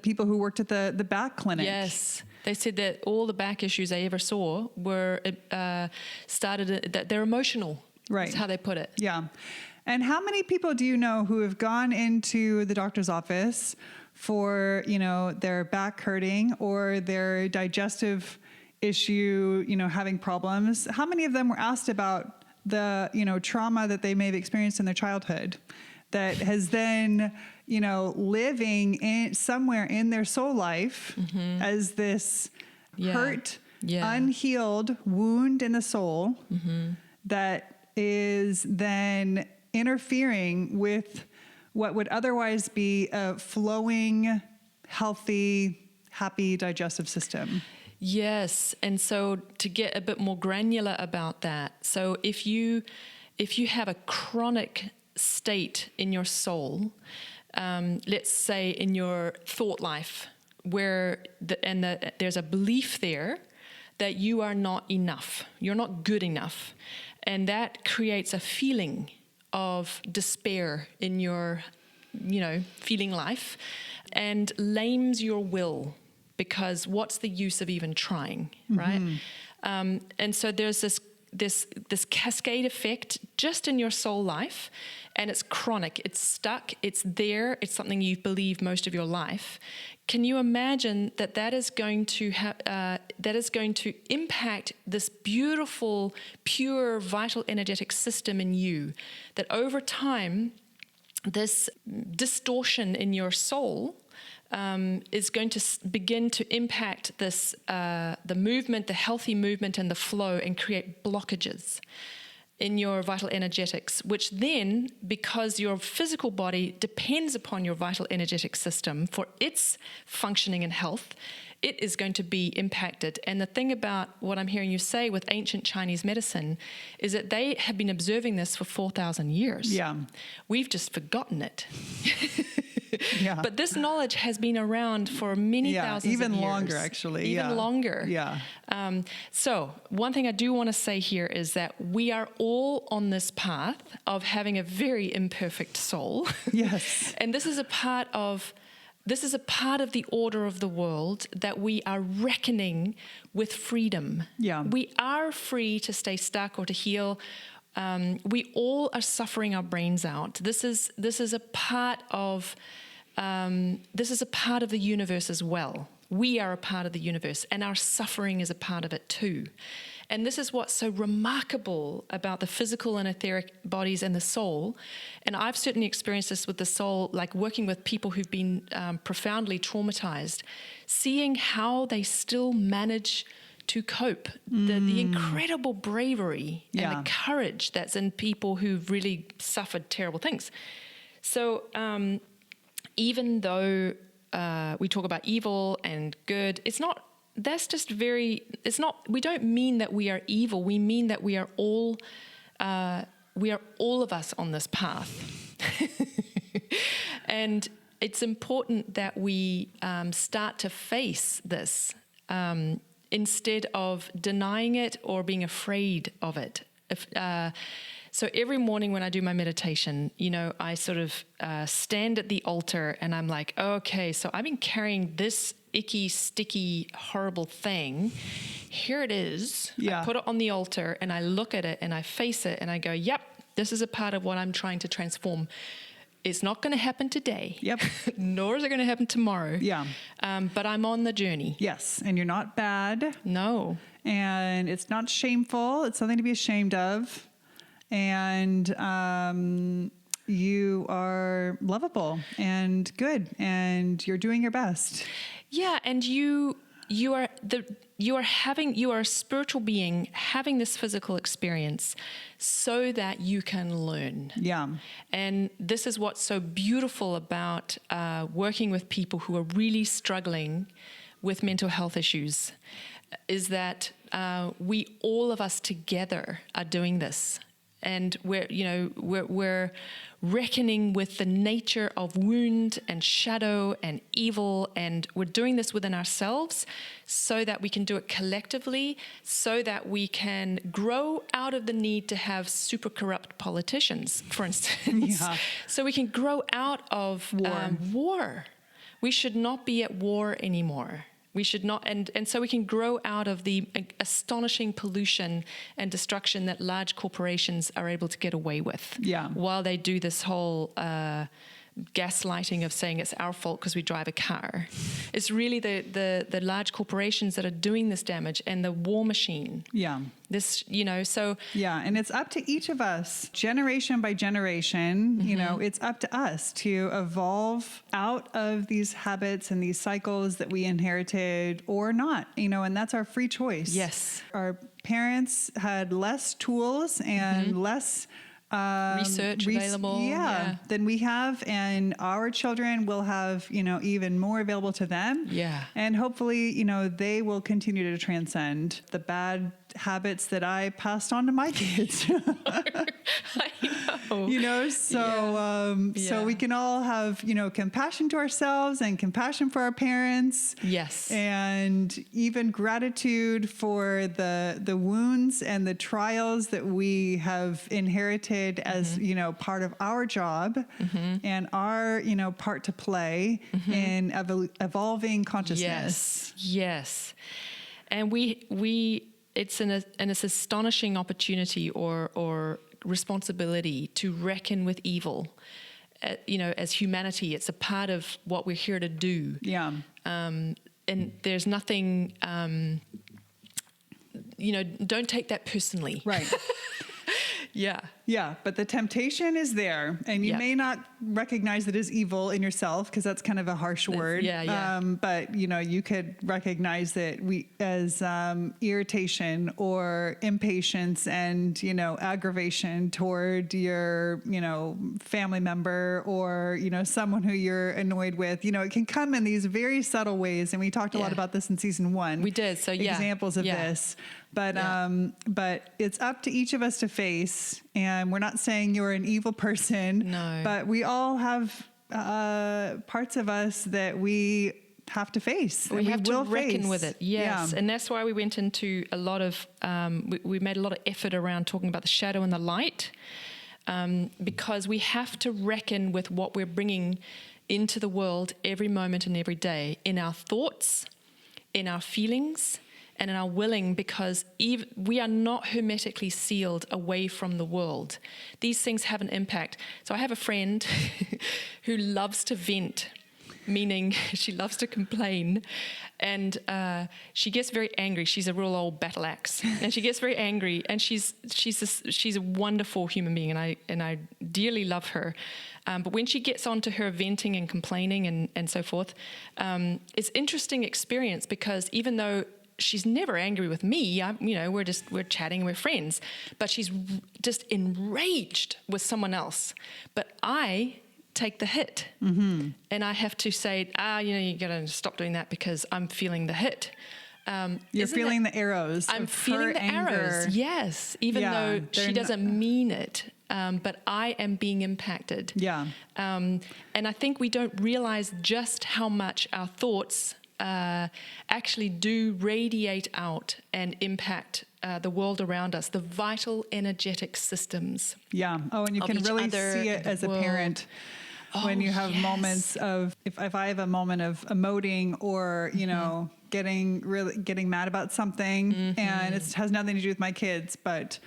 people who worked at the back clinic. Yes. They said that all the back issues they ever saw were that they're emotional. Right. That's how they put it. Yeah. And how many people do you know who have gone into the doctor's office for, their back hurting or their digestive issue, having problems? How many of them were asked about the, trauma that they may have experienced in their childhood that has then, living somewhere in their soul life as this hurt, unhealed wound in the soul that is then interfering with what would otherwise be a flowing, healthy, happy digestive system. Yes. And so to get a bit more granular about that, so if you have a chronic state in your soul, let's say in your thought life, where there's a belief there that you are not enough, you're not good enough, and that creates a feeling of despair in your, feeling life, and lames your will, because what's the use of even trying, right? And so there's this cascade effect just in your soul life, and it's chronic, it's stuck, it's there, it's something you've believed most of your life. Can you imagine that is going to impact this beautiful, pure, vital, energetic system in you, that over time, this distortion in your soul is going to begin to impact this, the movement, the healthy movement and the flow, and create blockages in your vital energetics, which then, because your physical body depends upon your vital energetic system for its functioning and health, it is going to be impacted. And the thing about what I'm hearing you say with ancient Chinese medicine is that they have been observing this for 4,000 years. Yeah. We've just forgotten it. Yeah. But this knowledge has been around for many thousands even of years. longer, actually. Even longer. Yeah. So one thing I do want to say here is that we are all on this path of having a very imperfect soul. Yes. And this is a part of the order of the world, that we are reckoning with freedom. Yeah. We are free to stay stuck or to heal. We all are suffering our brains out. This is a part of the universe as well. We are a part of the universe, and our suffering is a part of it too. And this is what's so remarkable about the physical and etheric bodies and the soul. And I've certainly experienced this with the soul, like working with people who've been profoundly traumatized, seeing how they still manage to cope, the incredible bravery and the courage that's in people who've really suffered terrible things. So even though we talk about evil and good, we don't mean that we are evil. We mean that we are all of us on this path. And it's important that we start to face this instead of denying it or being afraid of it. So every morning when I do my meditation, I sort of stand at the altar and I'm like, okay, so I've been carrying this icky, sticky, horrible thing. Here it is. Yeah. I put it on the altar and I look at it and I face it and I go, yep, this is a part of what I'm trying to transform. It's not going to happen today. Yep. Nor is it going to happen tomorrow. Yeah. But I'm on the journey. Yes. And you're not bad. No. And it's not shameful. It's something to be ashamed of. And you are lovable and good, and you're doing your best. Yeah, and you are a spiritual being having this physical experience so that you can learn. Yeah. And this is what's so beautiful about working with people who are really struggling with mental health issues, is that we all of us together are doing this. And we're reckoning with the nature of wound and shadow and evil, and we're doing this within ourselves so that we can do it collectively, so that we can grow out of the need to have super corrupt politicians, for instance. Yeah. So we can grow out of war. We should not be at war anymore. We should not, and so we can grow out of the astonishing pollution and destruction that large corporations are able to get away with. Yeah. While they do this whole gaslighting of saying it's our fault because we drive a car. It's really the large corporations that are doing this damage, and the war machine. Yeah. This, so... Yeah, and it's up to each of us, generation by generation, it's up to us to evolve out of these habits and these cycles that we inherited or not, and that's our free choice. Yes. Our parents had less tools and less... research available. Yeah, than we have, and our children will have, even more available to them. Yeah. And hopefully, they will continue to transcend the bad habits that I passed on to my kids. I know. So we can all have, compassion to ourselves and compassion for our parents. Yes. And even gratitude for the wounds and the trials that we have inherited as, part of our job and our, part to play in evolving consciousness. Yes. And it's an astonishing opportunity or responsibility to reckon with evil. As humanity, it's a part of what we're here to do. Yeah. And there's nothing, don't take that personally. Right. Yeah. Yeah, but the temptation is there, and you Yeah. may not recognize it as evil in yourself because that's kind of a harsh word. yeah. But you could recognize it as irritation or impatience and aggravation toward your family member or someone who you're annoyed with. It can come in these very subtle ways, and we talked a lot about this in season 1. We did. So examples of this. But it's up to each of us to face, and we're not saying you're an evil person. No. But we all have parts of us that we have to face. We have to reckon with it. Yes. Yeah. And that's why we went into a lot of, we made a lot of effort around talking about the shadow and the light, because we have to reckon with what we're bringing into the world every moment and every day, in our thoughts, in our feelings, and in our willing, because we are not hermetically sealed away from the world. These things have an impact. So I have a friend who loves to vent, meaning she loves to complain, and she gets very angry. She's a real old battle axe, and she gets very angry, and she's a wonderful human being, and I dearly love her. But when she gets onto her venting and complaining and so forth, it's interesting experience, because even though she's never angry with me, we're chatting, we're friends, but she's just enraged with someone else. But I take the hit, and I have to say, you gotta stop doing that because I'm feeling the hit. You're feeling the arrows. I'm of feeling her the anger. arrows, yes, even though she doesn't mean it. But I am being impacted. Yeah. And I think we don't realize just how much our thoughts actually do radiate out and impact the world around us, the vital energetic systems. Yeah. Oh, and you can each really other see and it the as a world. parent when you have yes. moments of, if I have a moment of emoting or, getting mad about something, and it has nothing to do with my kids, but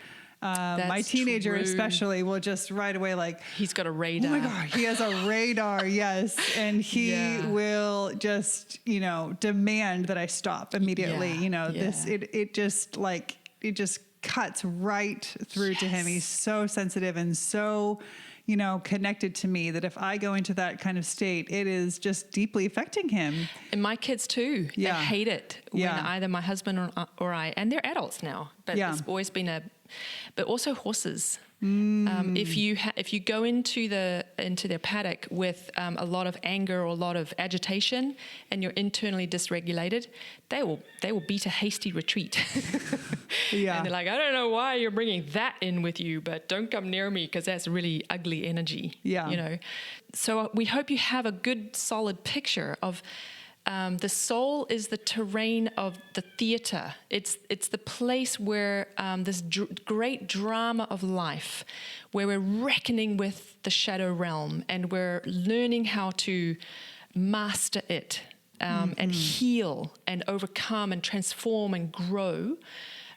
my That's teenager true. especially will just right away He's got a radar. oh my God, he has a radar, yes. And he will just, demand that I stop immediately. It just cuts right through to him. He's so sensitive and so, connected to me that if I go into that kind of state, it is just deeply affecting him. And my kids too. Yeah. They hate it when either my husband or I, and they're adults now, but it's always been but also horses. If you go into their paddock with a lot of anger or a lot of agitation, and you're internally dysregulated, they will beat a hasty retreat. Yeah. And they're like, I don't know why you're bringing that in with you, but don't come near me because that's really ugly energy. Yeah. So we hope you have a good solid picture of. The soul is the terrain of the theater. It's the place where this great drama of life, where we're reckoning with the shadow realm, and we're learning how to master it, and heal and overcome and transform and grow.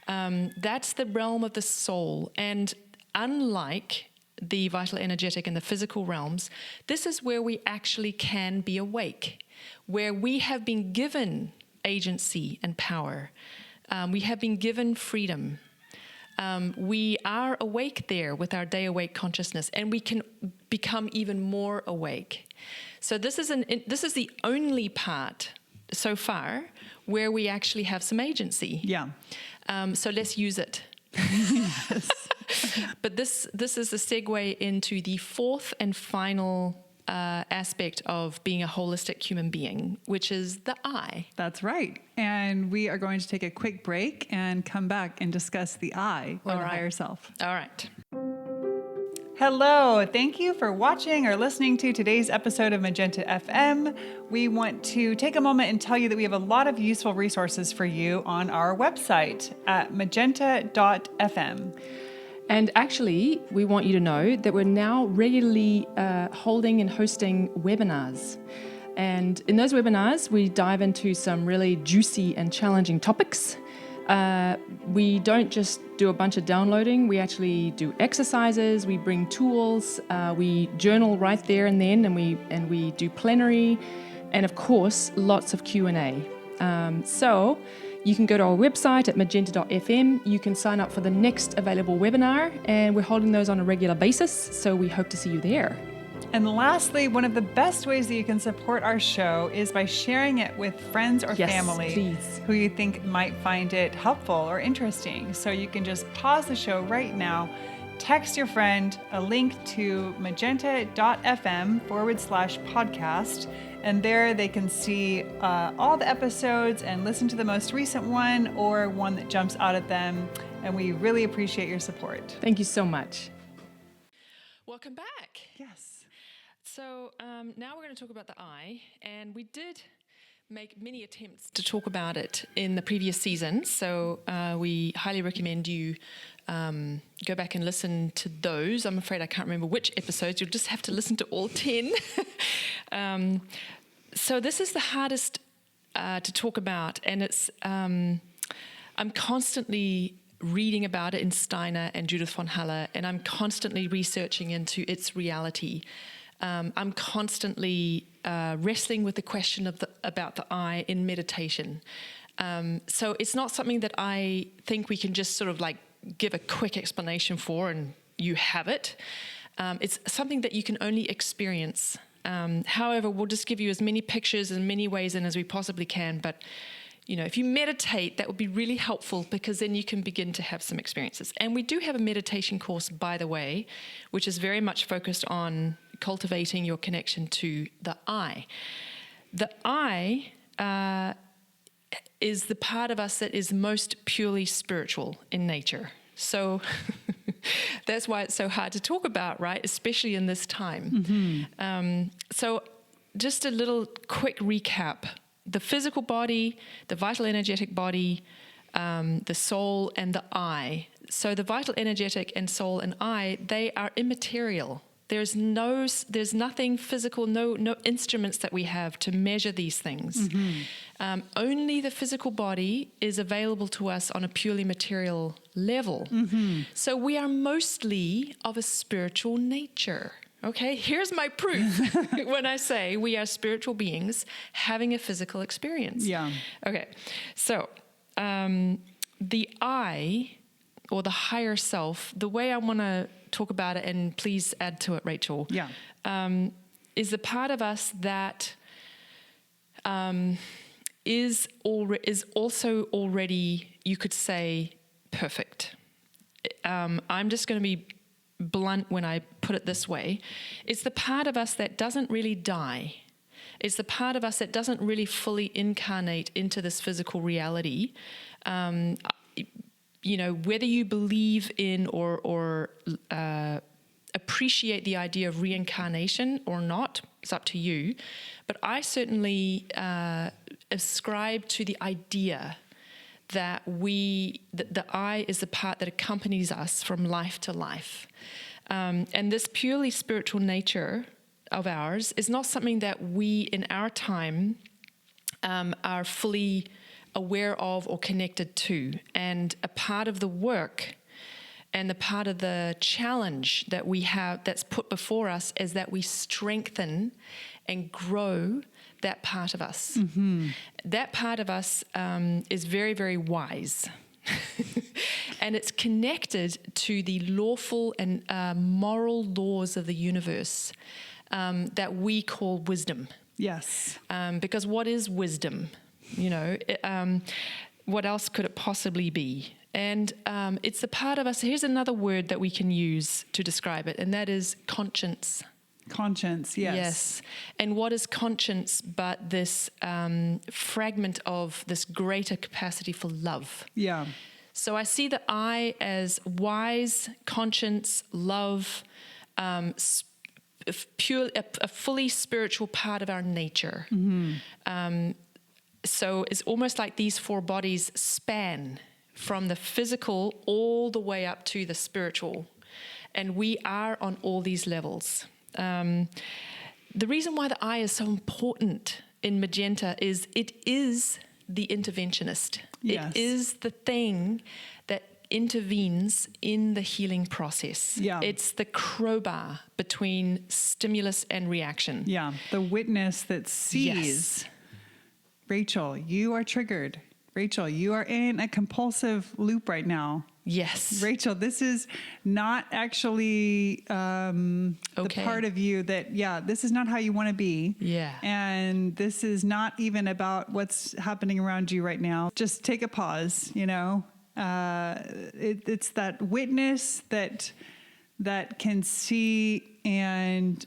That's the realm of the soul. And unlike the vital energetic and the physical realms, this is where we actually can be awake, where we have been given agency and power. We have been given freedom. We are awake there with our day awake consciousness, and we can become even more awake. So this is the only part so far where we actually have some agency. Yeah. So let's use it. Yes. But this is the segue into the fourth and final aspect of being a holistic human being, which is the I. That's right. And we are going to take a quick break and come back and discuss the I, or All the right. higher self. All right. Hello, thank you for watching or listening to today's episode of Magenta FM. We want to take a moment and tell you that we have a lot of useful resources for you on our website at magenta.fm. And actually, we want you to know that we're now regularly holding and hosting webinars. And in those webinars, we dive into some really juicy and challenging topics. We don't just do a bunch of downloading. We actually do exercises. We bring tools. We journal right there and then, and we do plenary, and of course, lots of Q&A. So You can go to our website at magenta.fm. You can sign up for the next available webinar, and we're holding those on a regular basis, so we hope to see you there. And lastly, one of the best ways that you can support our show is by sharing it with friends or family please. who you think might find it helpful or interesting. So you can just pause the show right now, text your friend a link to magenta.fm/podcast, and there they can see all the episodes and listen to the most recent one or one that jumps out at them. And we really appreciate your support. Thank you so much. Welcome back. Yes. So now we're going to talk about the eye, and we did make many attempts to talk about it in the previous season, so we highly recommend you go back and listen to those. I'm afraid I can't remember which episodes. You'll just have to listen to all 10. So this is the hardest to talk about, and it's I'm constantly reading about it in Steiner and Judith von Haller, and I'm constantly researching into its reality. I'm constantly wrestling with the question about the eye in meditation. So it's not something that I think we can just sort of like give a quick explanation for and you have it. It's something that you can only experience. However, we'll just give you as many pictures and many ways in as we possibly can. But, you know, if you meditate, that would be really helpful because then you can begin to have some experiences. And we do have a meditation course, by the way, which is very much focused on cultivating your connection to the eye. The eye is the part of us that is most purely spiritual in nature. So that's why it's so hard to talk about, right? Especially in this time. So just a little quick recap. The physical body, the vital energetic body, the soul, and the eye. So the vital energetic and soul and eye, they are immaterial. There's nothing physical, no instruments that we have to measure these things. Only the physical body is available to us on a purely material level. So we are mostly of a spiritual nature. Okay, here's my proof when I say we are spiritual beings having a physical experience. Yeah. Okay, so the I, or the higher self, the way I want to talk about it, and please add to it, Rachel, is the part of us that is also already, you could say, perfect. I'm just going to be blunt when I put it this way. It's the part of us that doesn't really die. It's the part of us that doesn't really fully incarnate into this physical reality. You know, whether you believe in or appreciate the idea of reincarnation or not, it's up to you. But I certainly ascribe to the idea that the I is the part that accompanies us from life to life. And this purely spiritual nature of ours is not something that we in our time are fully aware of or connected to. And a part of the work and the part of the challenge that we have that's put before us is that we strengthen and grow that part of us. That part of us is very, very wise. And it's connected to the lawful and moral laws of the universe that we call wisdom. Yes. Because what is wisdom? You know, what else could it possibly be? And it's a part of us. Here's another word that we can use to describe it, and that is conscience. Conscience, yes. Yes. And what is conscience but this fragment of this greater capacity for love? Yeah. So I see the I as wise, conscience, love, a fully spiritual part of our nature. So it's almost like these four bodies span from the physical all the way up to the spiritual. And we are on all these levels. The reason why the I is so important in Magenta is it is the interventionist. Yes. It is the thing that intervenes in the healing process. Yeah. It's the crowbar between stimulus and reaction. Yeah. The witness that sees, Yes. Rachel, you are triggered. Rachel, you are in a compulsive loop right now. Yes. Rachel, this is not actually the part of you that, this is not how you want to be. Yeah. And this is not even about what's happening around you right now. Just take a pause, It's that witness that can see and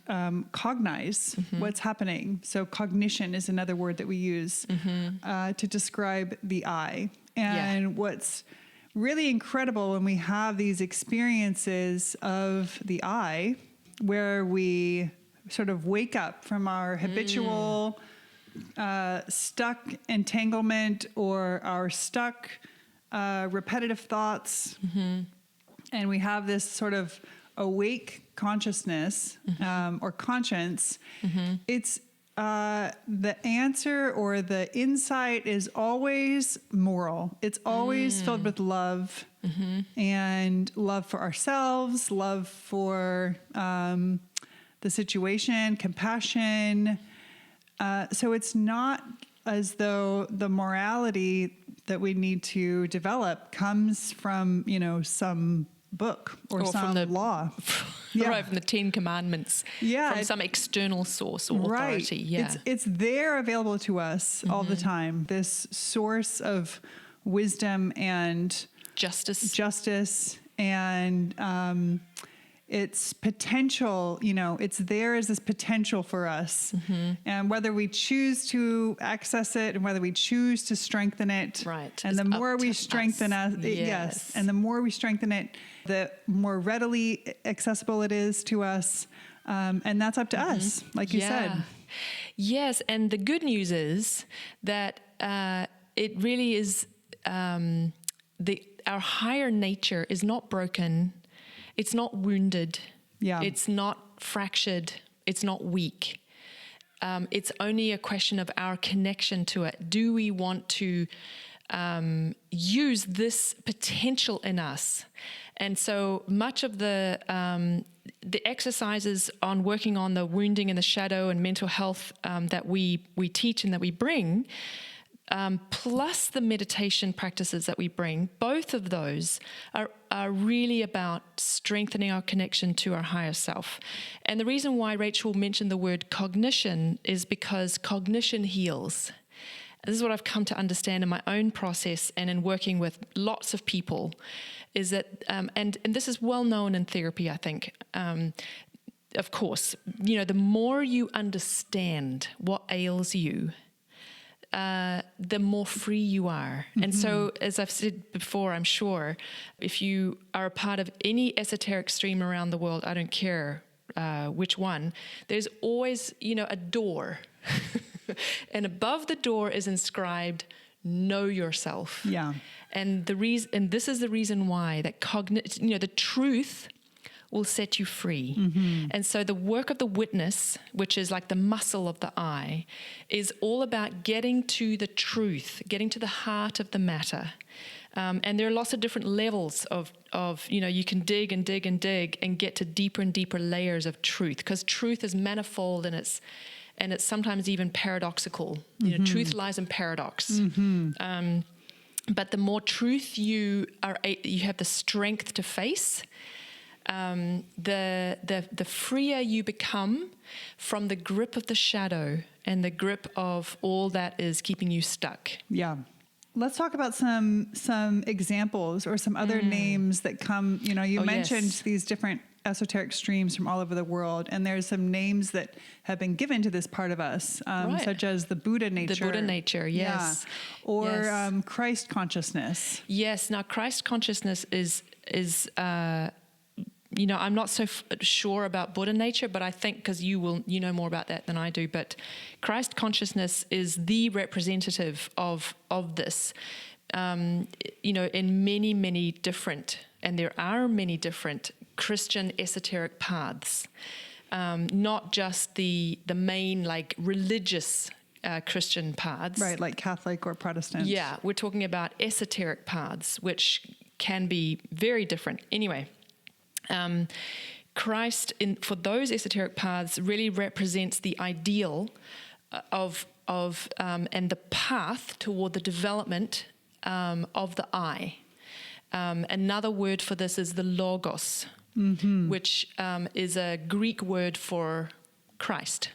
cognize what's happening. So cognition is another word that we use to describe the I. And what's really incredible when we have these experiences of the I, where we sort of wake up from our habitual stuck entanglement or our stuck repetitive thoughts, and we have this sort of awake consciousness or conscience. It's the answer or the insight is always moral. It's always filled with love and love for ourselves, love for the situation, compassion. So it's not as though the morality that we need to develop comes from, some book or some from the law. Right, from the 10 Commandments. Yeah. From some external source or authority. Right. Yeah. It's there available to us all the time. This source of wisdom and justice and its potential, it's there as this potential for us. And whether we choose to access it and whether we choose to strengthen it. Right. And the more we strengthen yes. And the more we strengthen it, the more readily accessible it is to us. And that's up to us, like you said. Yes. And the good news is that it really is our higher nature is not broken. It's not wounded. Yeah. It's not fractured. It's not weak. It's only a question of our connection to it. Do we want to use this potential in us? And so much of the exercises on working on the wounding and the shadow and mental health that we teach and that we bring, plus the meditation practices that we bring, both of those are really about strengthening our connection to our higher self. And the reason why Rachel mentioned the word cognition is because cognition heals. This is what I've come to understand in my own process and in working with lots of people, is that, and this is well known in therapy, I think. Of course, the more you understand what ails you, the more free you are. And so, as I've said before, I'm sure if you are a part of any esoteric stream around the world, I don't care which one, there's always, a door. And above the door is inscribed, know yourself. Yeah. And this is the reason why that the truth will set you free. And so the work of the witness, which is like the muscle of the eye, is all about getting to the truth, getting to the heart of the matter. And there are lots of different levels of you can dig and dig and dig and get to deeper and deeper layers of truth, because truth is manifold and it's sometimes even paradoxical. Truth lies in paradox. But the more truth you have the strength to face, the freer you become from the grip of the shadow and the grip of all that is keeping you stuck. Yeah. Let's talk about some examples or some other names that come, you mentioned these different esoteric streams from all over the world, and there's some names that have been given to this part of us, such as the Buddha nature. The Buddha nature, yes. Yeah. Or Christ consciousness. Yes. Now, Christ consciousness is I'm not so sure about Buddha nature, but I think because you know more about that than I do. But Christ consciousness is the representative of this, in many, many different, and there are many different Christian esoteric paths, not just the main like religious Christian paths. Right, like Catholic or Protestant. Yeah, we're talking about esoteric paths, which can be very different. Anyway. Christ, for those esoteric paths, really represents the ideal of and the path toward the development of the I. Another word for this is the logos, which is a Greek word for Christ.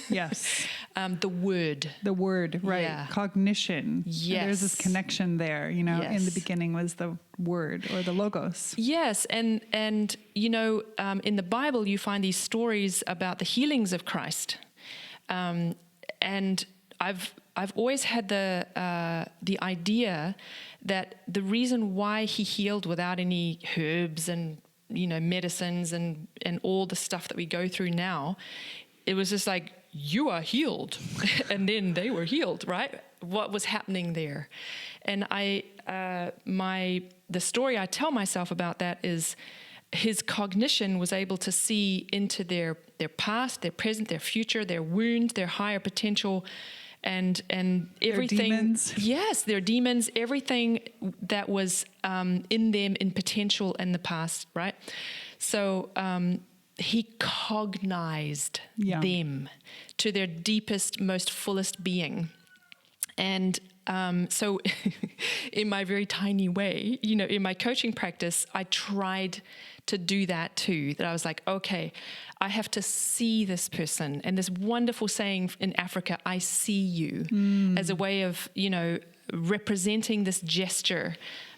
Yes. The word. The word, right. Yeah. Cognition. Yes. There's this connection there, in the Yes. beginning was the word or the logos. Yes, and in the Bible you find these stories about the healings of Christ, and I've always had the idea that the reason why he healed without any herbs and medicines and all the stuff that we go through now, it was just like, you are healed, and then they were healed, right? What was happening there? And the story I tell myself about that is his cognition was able to see into their past, their present, their future, their wound, their higher potential, and everything. Their demons. Yes, their demons, everything that was in them in potential in the past, right? So he cognized them to their deepest, most fullest being. And so in my very tiny way, in my coaching practice, I tried to do that too, that I was like, okay, I have to see this person. And this wonderful saying in Africa, I see you, as a way of, representing this gesture.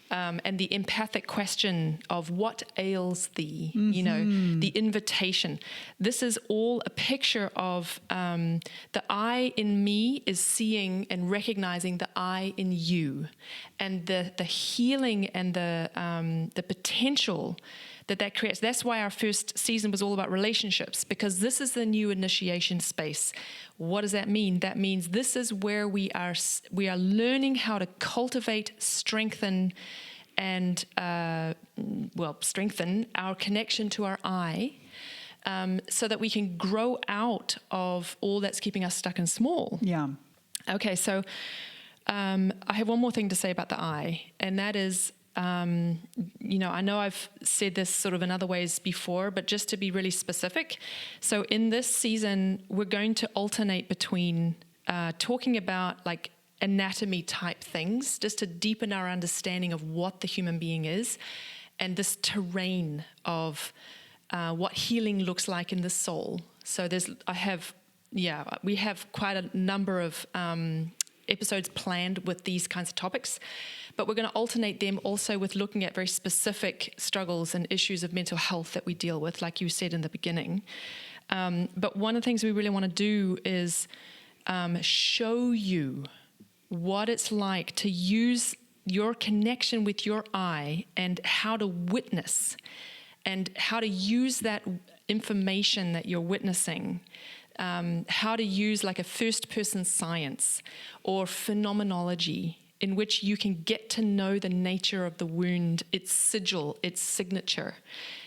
And the empathic question of what ails thee, the invitation. This is all a picture of the I in me is seeing and recognizing the I in you, and the healing and the potential that creates. That's why our first season was all about relationships, because this is the new initiation space. What does that mean? That means this is where we are learning how to cultivate, strengthen, and strengthen our connection to our I, so that we can grow out of all that's keeping us stuck and small. Yeah. Okay, so I have one more thing to say about the I, and that is, I know I've said this sort of in other ways before, but just to be really specific. So in this season, we're going to alternate between talking about like anatomy type things, just to deepen our understanding of what the human being is, and this terrain of what healing looks like in the soul. So we have quite a number of episodes planned with these kinds of topics, but we're going to alternate them also with looking at very specific struggles and issues of mental health that we deal with, like you said in the beginning. But one of the things we really want to do is show you what it's like to use your connection with your I, and how to witness, and how to use that information that you're witnessing, how to use like a first-person science or phenomenology, in which you can get to know the nature of the wound, its sigil, its signature,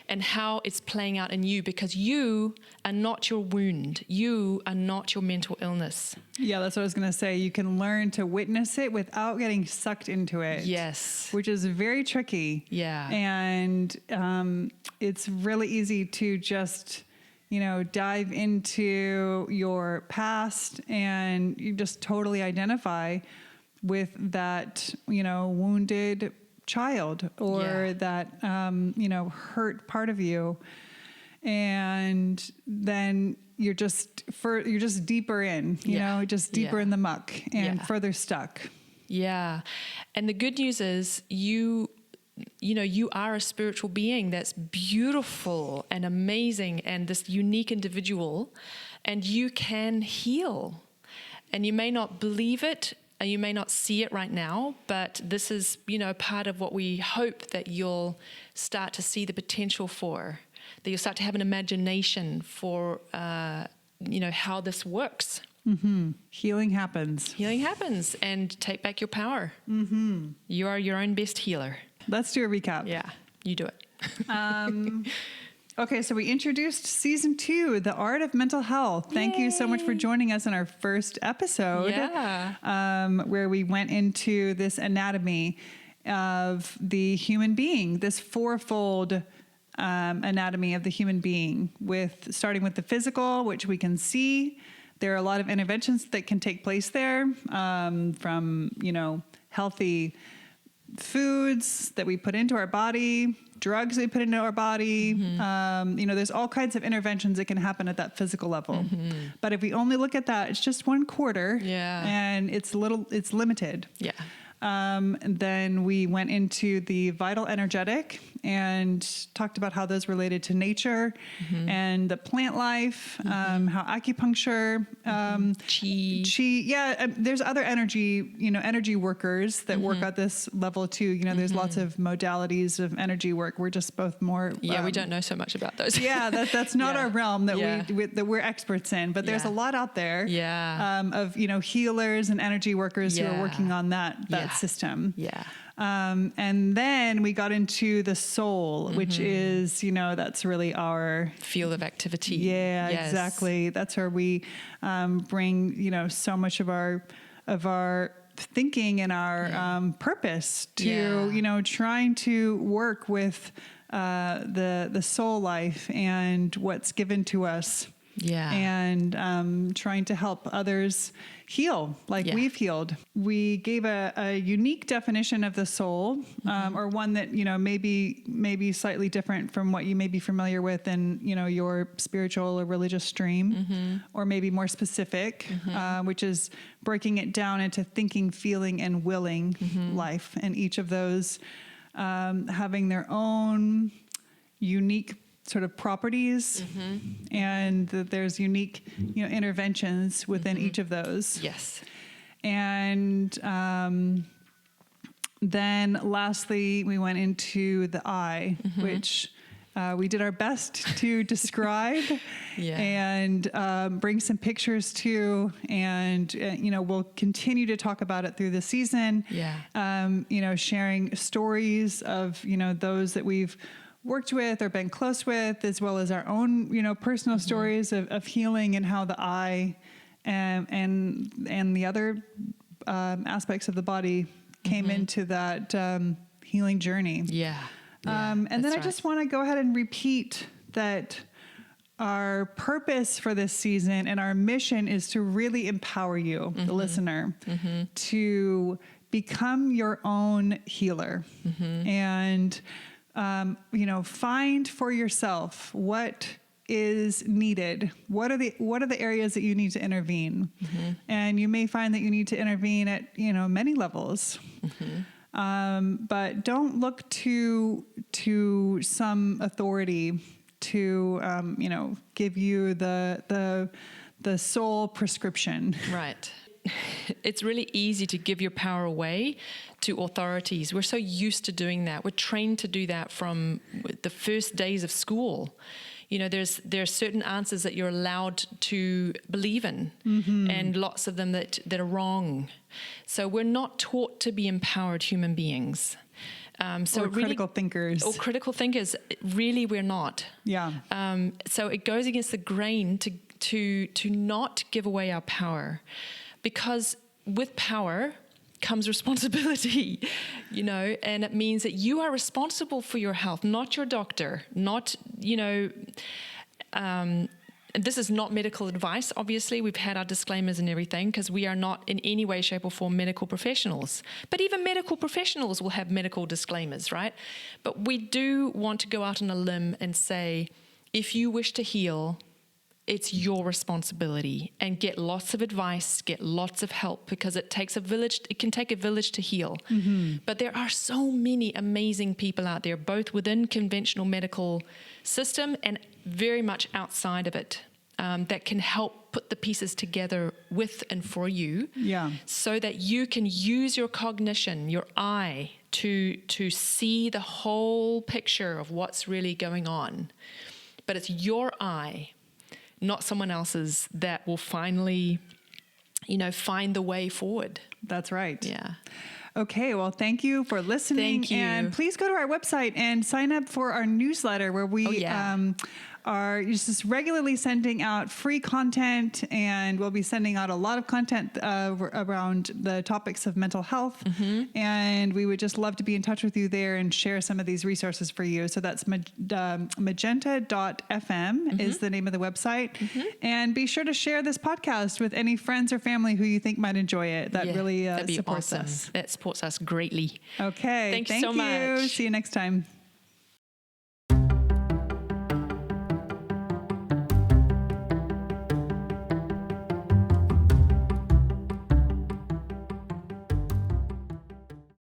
and how it's playing out in you, because you are not your wound. You are not your mental illness. Yeah, that's what I was going to say. You can learn to witness it without getting sucked into it. Yes. Which is very tricky. Yeah. And it's really easy to just, dive into your past, and you just totally identify with that, wounded child, or that, hurt part of you. And then you're just deeper in, deeper in the muck and further stuck. Yeah. And the good news is you are a spiritual being that's beautiful and amazing, and this unique individual, and you can heal. And you may not believe it, and you may not see it right now, but this is, part of what we hope that you'll start to see the potential for, that you'll start to have an imagination for, how this works. Mm-hmm. Healing happens. Healing happens, and take back your power. Mm-hmm. You are your own best healer. Let's do a recap. Yeah, you do it. Okay, so we introduced season 2, The Art of Mental Health. Thank you so much for joining us in our first episode, where we went into this anatomy of the human being, this fourfold anatomy of the human being, starting with the physical, which we can see. There are a lot of interventions that can take place there, from, healthy foods that we put into our body, drugs that we put into our body. There's all kinds of interventions that can happen at that physical level. But if we only look at that, it's just 1/4. Yeah. And it's limited. Yeah. And then we went into the vital energetic and talked about how those related to nature and the plant life, how acupuncture, Qi. Yeah, there's other energy workers that work at this level too. There's lots of modalities of energy work. We're just both more. Yeah, we don't know so much about those. Yeah, that's not Yeah. our realm that Yeah. that we're experts in. But there's Yeah. a lot out there. Yeah. Of healers and energy workers who are Yeah. working on that Yeah. system. Yeah. And then we got into the soul, which is, that's really our Field of activity. Yeah, Yes. exactly. That's where we bring, so much of our thinking and our purpose to, trying to work with the soul life and what's given to us. Yeah. And trying to help others heal like we've healed. We gave a unique definition of the soul, or one that, maybe slightly different from what you may be familiar with in, your spiritual or religious stream, or maybe more specific, which is breaking it down into thinking, feeling, and willing life. And each of those having their own unique sort of properties, and that there's unique, interventions within each of those. Yes. And then lastly, we went into the I, which we did our best to describe and bring some pictures to, and we'll continue to talk about it through the season. Yeah. Sharing stories of those that we've worked with or been close with, as well as our own, personal stories of healing, and how the I and the other aspects of the body came into that healing journey. Yeah. And then I just want to go ahead and repeat that our purpose for this season and our mission is to really empower you, the listener, to become your own healer. And find for yourself what is needed. What are the areas that you need to intervene? And you may find that you need to intervene at many levels. But don't look to some authority to give you the soul prescription. Right. It's really easy to give your power away to authorities. We're so used to doing that. We're trained to do that from the first days of school. There are certain answers that you're allowed to believe in, and lots of them that are wrong. So we're not taught to be empowered human beings. Or critical thinkers. Or critical thinkers. Really, we're not. Yeah. So it goes against the grain to not give away our power. Because with power comes responsibility, and it means that you are responsible for your health, not your doctor, not, this is not medical advice, obviously. We've had our disclaimers and everything, because we are not in any way, shape, or form medical professionals. But even medical professionals will have medical disclaimers, right? But we do want to go out on a limb and say, if you wish to heal, it's your responsibility, and get lots of advice, get lots of help, because it takes a village. It can take a village to heal. But there are so many amazing people out there, both within conventional medical system and very much outside of it, that can help put the pieces together with and for you, so that you can use your cognition, your eye, to see the whole picture of what's really going on. But it's your eye, not someone else's, that will finally, find the way forward. That's right. Yeah. Okay, well, thank you for listening. Thank you. And please go to our website and sign up for our newsletter, where we are just regularly sending out free content, and we'll be sending out a lot of content around the topics of mental health. And we would just love to be in touch with you there and share some of these resources for you. So that's magenta.fm is the name of the website. And be sure to share this podcast with any friends or family who you think might enjoy it. That really that'd be supports awesome. us. That supports us greatly. Okay. Thank you so much. See you next time.